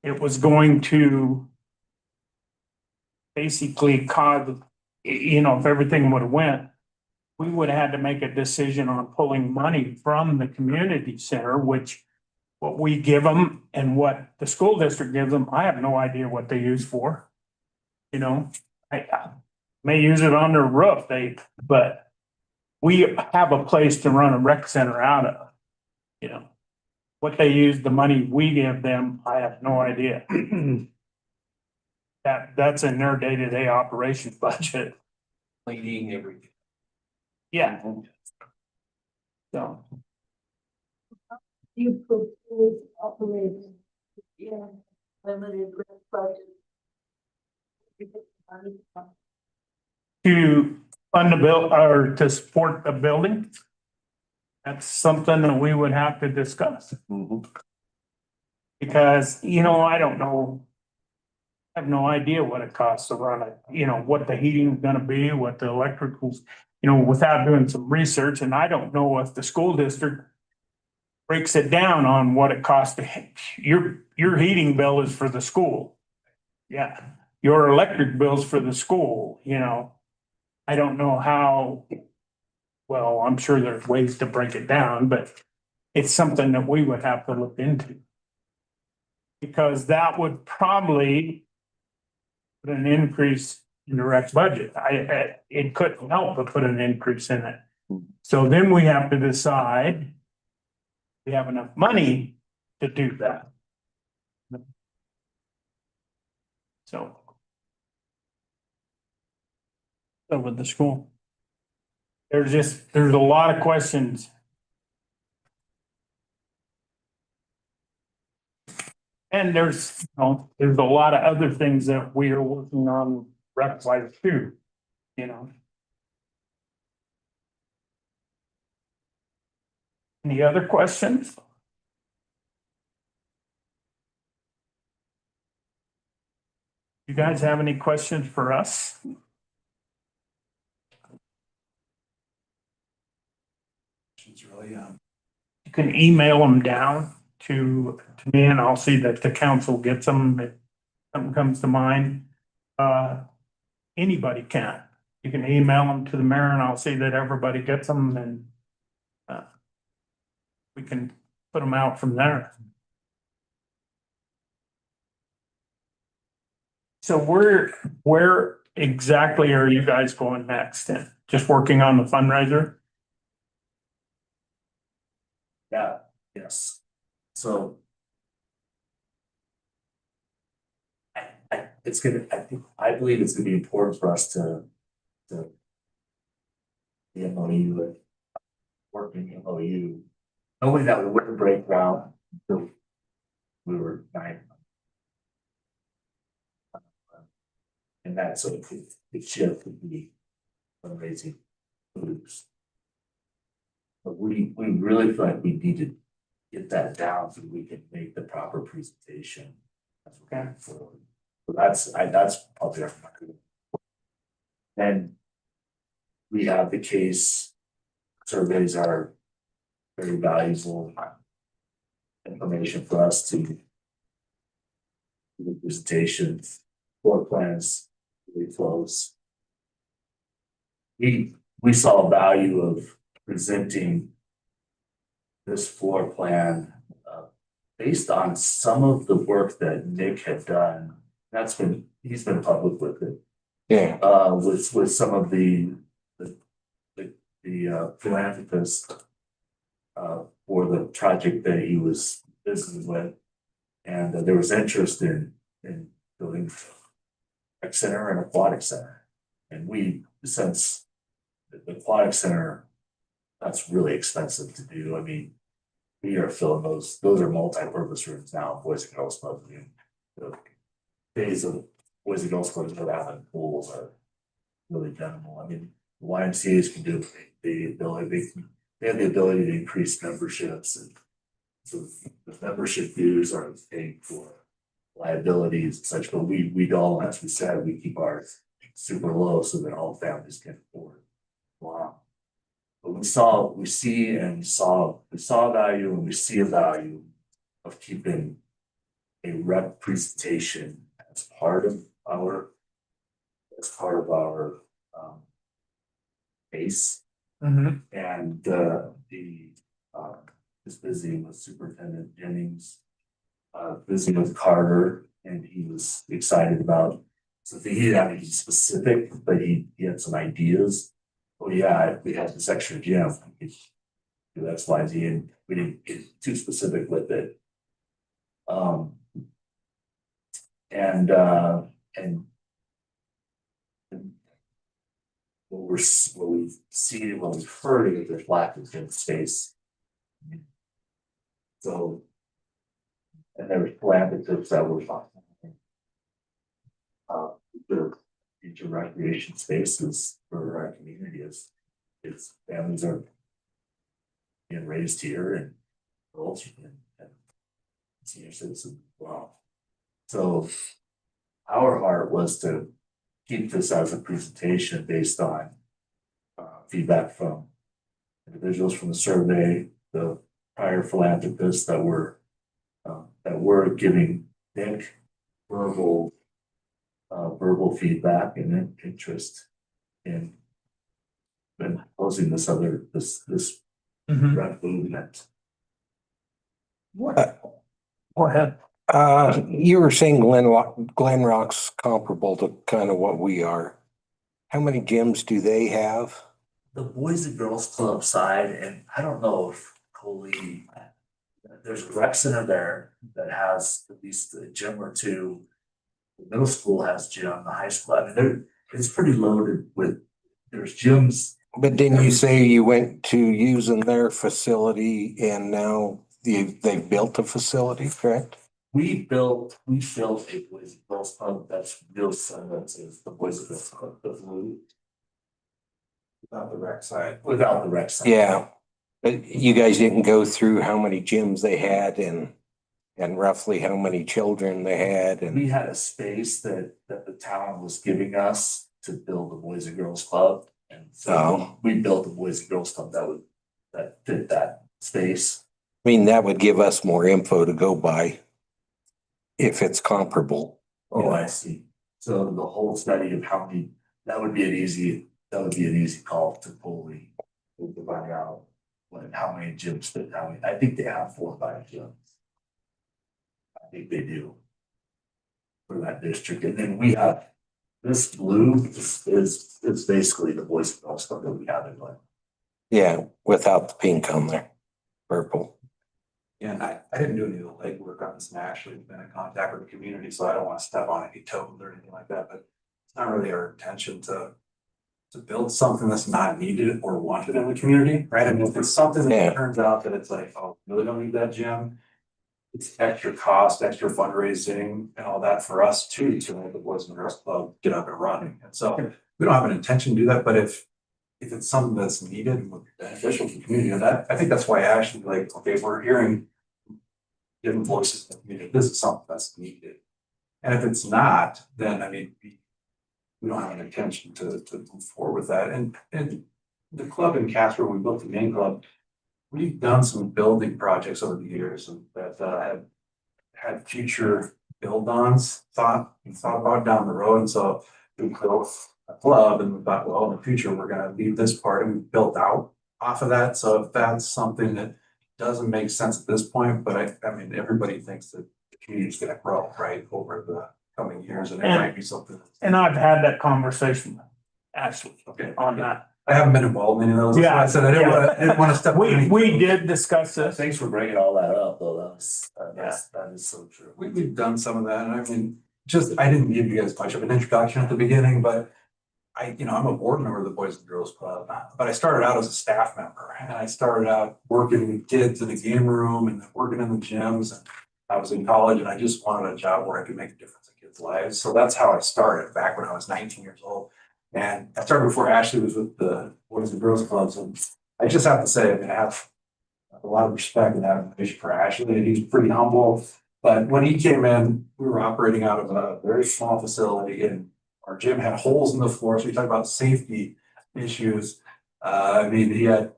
it was going to basically cause, you know, if everything would have went, we would have had to make a decision on pulling money from the community center, which what we give them and what the school district gives them, I have no idea what they use for. You know, may use it on their roof, but we have a place to run a rec center out of, you know. What they use the money we give them, I have no idea. That's in their day-to-day operation budget, Cleaning everything. yeah. So, You propose operating, yeah, limited rent budget. to fund the bill or to support the building. That's something that we would have to discuss. Mhm. Because, you know, I don't know. I have no idea what it costs to run it, you know, what the heating's gonna be, what the electricals, you know, without doing some research, and I don't know if the school district breaks it down on what it costs to, your heating bill is for the school. Yeah, your electric bill's for the school, you know. I don't know how, well, I'm sure there's ways to break it down, but it's something that we would have to look into. Because that would probably put an increase in the rec budget. It couldn't help but put an increase in it. So then we have to decide we have enough money to do that. So. So with the school. There's a lot of questions. And there's a lot of other things that we are working on rec-wise too, you know. Any other questions? You guys have any questions for us? It's really, You can email them down to me and I'll see that the council gets them if something comes to mind. Anybody can. You can email them to the mayor and I'll see that everybody gets them and we can put them out from there. So where exactly are you guys going next? Just working on the fundraiser? Yeah, yes. So. I believe it's gonna be important for us to. The MOU, with working MOU, knowing that we wouldn't break ground until we were 9. And that sort of could shift would be fundraising moves. But we really feel like we need to get that down so we can make the proper presentation. Okay. So that's probably our. And we have the case surveys are very valuable information for us to do the presentations, floor plans, really close. We saw value of presenting this floor plan based on some of the work that Nick had done. He's been public with it. Yeah. With some of the philanthropist for the project that he was visiting with. And there was interest in building a rec center and aquatic center. And since the aquatic center, that's really expensive to do. I mean, we are filling those are multi-purpose rooms now, Boys and Girls Club. I mean, the days of Boys and Girls Clubs without having pools are really minimal. I mean, the YMCA's can do they have the ability to increase memberships, and so the membership dues are paying for liabilities and such, but we don't, as we said, we keep ours super low so that all families can afford. Wow. But we saw value and we see a value of keeping a rep presentation as part of our base. Mm-hmm. And was visiting with Superintendent Jennings, visiting with Carter, and he was excited about So he didn't have anything specific, but he had some ideas. Oh yeah, we had this extra gym, we could do X, Y, Z, and we didn't get too specific with it. And what we've seen, what we've heard is there's lack of gym space. So. And there was philanthropists that were the future recreation spaces for our community is families are being raised here and girls and senior citizens as well. So our heart was to keep this as a presentation based on feedback from individuals from the survey, the prior philanthropists that were giving Nick verbal feedback and interest in closing this rec movement. Go ahead. You were saying Glen Rock's comparable to kind of what we are. How many gyms do they have? The Boys and Girls Club side, and I don't know if Coley, there's a rec center there that has at least a gym or two. The middle school has gym, the high school, I mean, it's pretty loaded with, there's gyms. But didn't you say you went to using their facility and now they've built a facility, correct? We built a Boys and Girls Club that's real similar to the Boys and Girls Club, the blue. Without the rec side. Without the rec side. Yeah, but you guys didn't go through how many gyms they had and roughly how many children they had and. We had a space that the town was giving us to build a Boys and Girls Club. And so we built a Boys and Girls Club that fit that space. I mean, that would give us more info to go by if it's comparable. Oh, I see. So the whole study of how many, that would be an easy call to fully find out how many gyms fit, I think they have 4 or 5 gyms. I think they do. For that district, and then we have this blue is basically the Boys and Girls Club that we have in Glen. Yeah, without the pink on there, purple. Yeah, and I didn't do any of the legwork on this, and I actually been in contact with the community, so I don't want to step on any toes or anything like that, but it's not really our intention to build something that's not needed or wanted in the community, right? I mean, if it's something that turns out that it's like, oh, really don't need that gym. It's extra cost, extra fundraising and all that for us too, to make the Boys and Girls Club get up and running. And so we don't have an intention to do that, but if it's something that's needed and would be beneficial to the community, and that, I think that's why Ashley, like, okay, we're hearing different voices in the community, this is something that's needed. And if it's not, then I mean, we don't have an intention to move forward with that. And the club in Casper, we built the main club, we've done some building projects over the years and that have had future build-ons thought about down the road. And so we built a club and we thought, well, in the future, we're gonna leave this part, and we built out off of that. So if that's something that doesn't make sense at this point, but I mean, everybody thinks that the community is gonna grow, right, over the coming years, and it might be something. And I've had that conversation with Ashley on that. I haven't been involved in any of those. That's why I said I didn't want to step. We did discuss this. Thanks for bringing all that up, though. That is so true. We've done some of that, and I mean, I didn't give you guys much of an introduction at the beginning, but I'm a board member of the Boys and Girls Club, but I started out as a staff member, and I started out working with kids in the game room and working in the gyms, and I was in college, and I just wanted a job where I could make a difference in kids' lives. So that's how I started back when I was 19 years old. And I started before Ashley was with the Boys and Girls Clubs. And I just have to say, I mean, I have a lot of respect and admiration for Ashley, and he's pretty humble. But when he came in, we were operating out of a very small facility, and our gym had holes in the floor. So we talk about safety issues. I mean, he had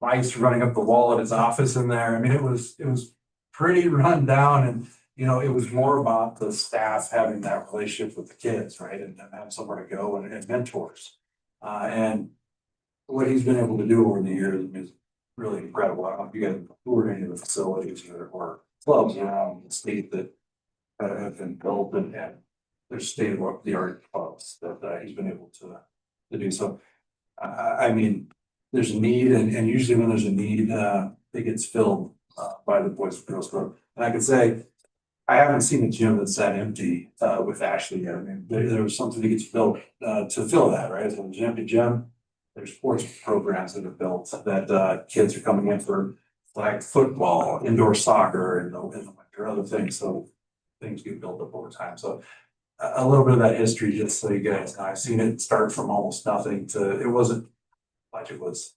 mice running up the wall at his office in there. I mean, it was pretty run down, and it was more about the staff having that relationship with the kids, right? And having somewhere to go and mentors. And what he's been able to do over the years is really incredible. I don't know if you guys have toured any of the facilities or clubs around the state that have been built and there's state of the art clubs that he's been able to do. So, I mean, there's a need and usually when there's a need, it gets filled by the Boys and Girls Club. And I can say, I haven't seen a gym that's that empty with Ashley yet. I mean, there was something that gets built to fill that, right? So there's an empty gym. There's sports programs that are built that kids are coming in for flag football, indoor soccer, and the winter, other things. So things get built up over time. So a little bit of that history, just so you guys know, I've seen it start from almost nothing to, it wasn't, budget was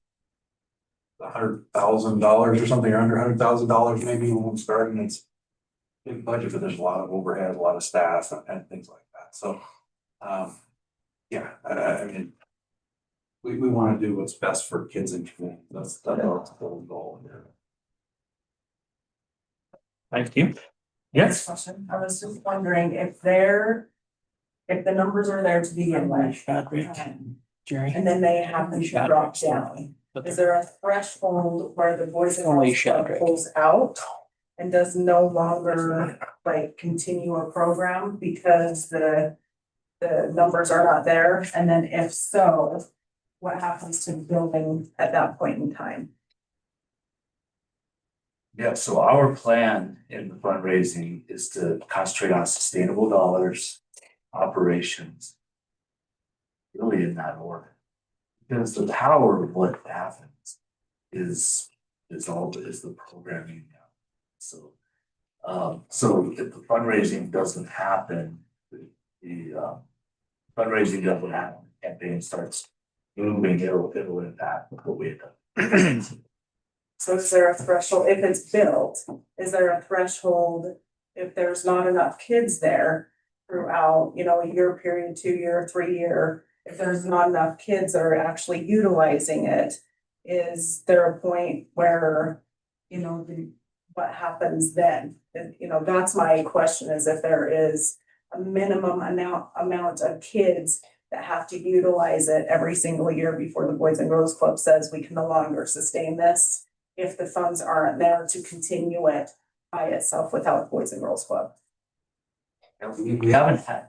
$100,000 or something, or under $100,000 maybe when we started. And it's big budget, but there's a lot of overhead, a lot of staff and things like that. So, yeah, I mean, we want to do what's best for kids and community. That's our whole goal here. Thank you. Yes. Question. I was just wondering if the numbers are there to begin with. Jerry. And then they happen to drop down. Is there a threshold where the Boys and Only Girls Club Shadrach. pulls out? And does no longer like continue a program because the numbers are not there? And then if so, what happens to the building at that point in time? Yeah, so our plan in the fundraising is to concentrate on sustainable dollars, operations. Really in that order. Because the power of what happens is the programming now. So, so if the fundraising doesn't happen, the fundraising doesn't happen, campaign starts moving, it'll impact what we had done. So is there a threshold, if it's built, is there a threshold if there's not enough kids there throughout, a year period, 2 year, 3 year? If there's not enough kids that are actually utilizing it, is there a point where, what happens then? And, that's my question, is if there is a minimum amount of kids that have to utilize it every single year before the Boys and Girls Club says we can no longer sustain this, if the funds aren't there to continue it by itself without the Boys and Girls Club. We haven't had,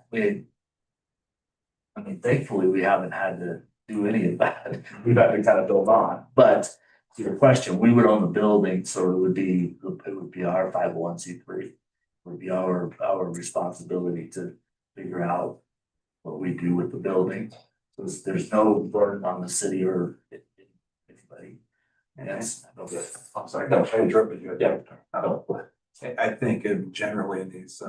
thankfully, we haven't had to do any of that. We've had to kind of build on, but to your question, we would own the building, so it would be our 501c3. It would be our responsibility to figure out what we do with the building. So there's no burden on the city or anybody. Yes, okay. I'm sorry. No, I interrupted you. Yeah. I think generally in these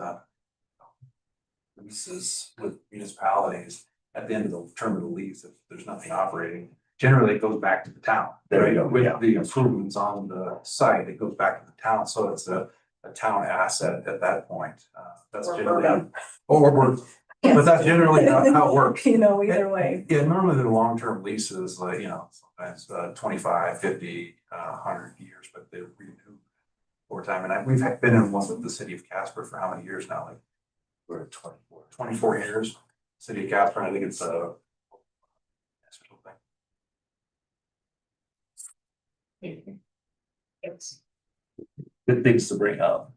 leases with municipalities, at the end of the term of the lease, if there's nothing operating, generally it goes back to the town. There you right? go, With yeah. the improvements on the site, it goes back to the town, so it's a town asset at that point. That's Or generally. bourbon. Or but that's generally how it works. Either way. Yeah, normally the long-term leases, like, sometimes 25, 50, 100 years, but they renew over time. And we've been in one with the city of Casper for how many years now? Like, We're at 24 years. City of Casper, I think it's good things to bring up.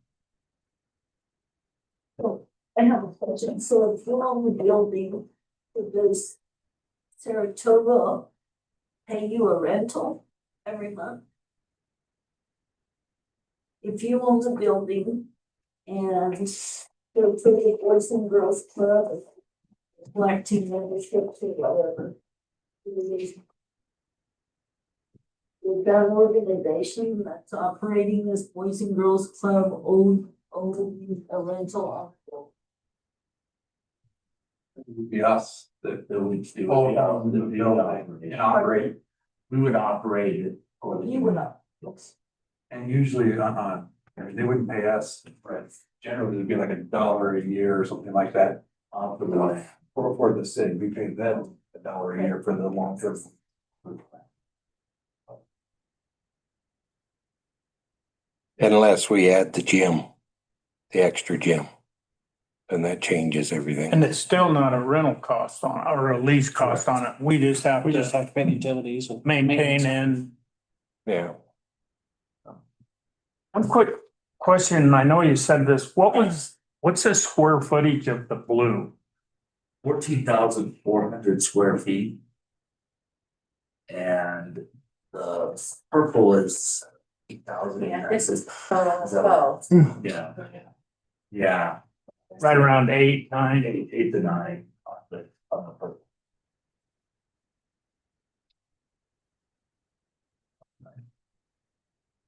I have a question. So if you own the building, does Saratoga pay you a rental every month? If you own the building and go to the Boys and Girls Club, collecting memberships or whatever. You've got an organization that's operating this Boys and Girls Club, own a rental on the building. it would be us that And operate. We would operate it. for the- You would not. and usually they wouldn't pay us, right? Generally, it'd be like $1 a year or something like that. For the city, we pay them $1 a year for the long term. Unless we add the gym, the extra gym. And that changes everything. And it's still not a rental cost on, or a lease cost on it. We just have We just to have to pay the utilities and maintain and Yeah. one quick question. I know you said this. What's the square footage of the blue? 14,400 square feet. And the purple is 8,000. Yeah, this is, both. Yeah. Yeah, Right around 8, 9. 8 to 9 on the purple.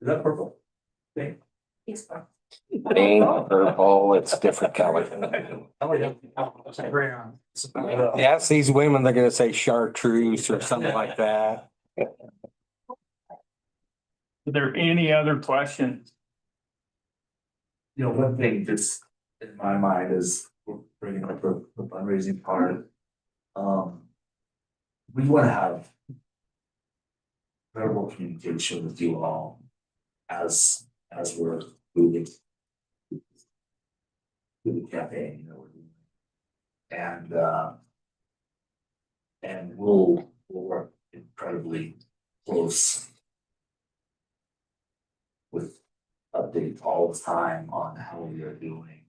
Is that purple? Think. It's fine. Pink, purple, it's different colors. Yeah, it's these women, they're gonna say chartreuse or something like that. Are there any other questions? You know, one thing just in my mind is we're bringing up the fundraising part. We want to have incredible communication with you all as we're moving through the campaign, you know, we're doing. And we'll work incredibly close with updates all the time on how we are doing.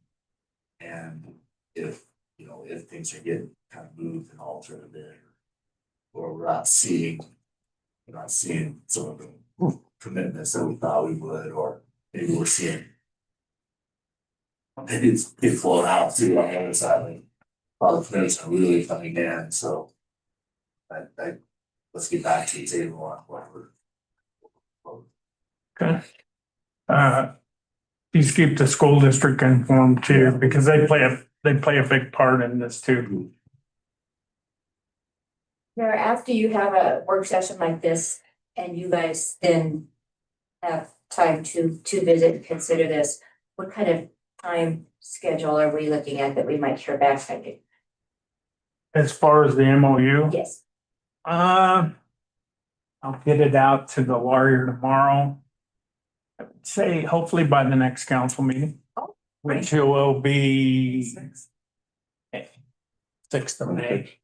And if, you know, if things are getting kind of moved and altered a bit, or we're not seeing some of the commitments that we thought we would, or maybe we're seeing maybe it's flown out too on the other side, like, well, the commitments are really coming in, so let's get back to the table on what we're. Okay. Please keep the school district informed too, because they play a big part in this too. Mayor, after you have a work session like this and you guys then have time to visit and consider this, what kind of time schedule are we looking at that we might hear back from you? As far as the MOU, Yes. I'll get it out to the lawyer tomorrow. I would say hopefully by the next council meeting. Oh, Which will be 6th of May.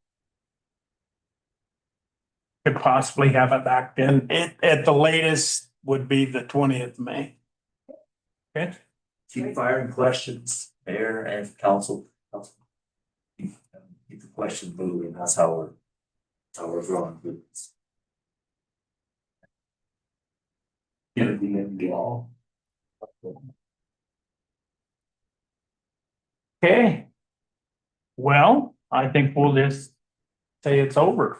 Could possibly have it back then. It, at the latest, would be the 20th of May. Okay, Keep firing questions, mayor and council. Keep the questions moving, that's how we're growing with this. Gonna be in the all. okay. Well, I think we'll just say it's over.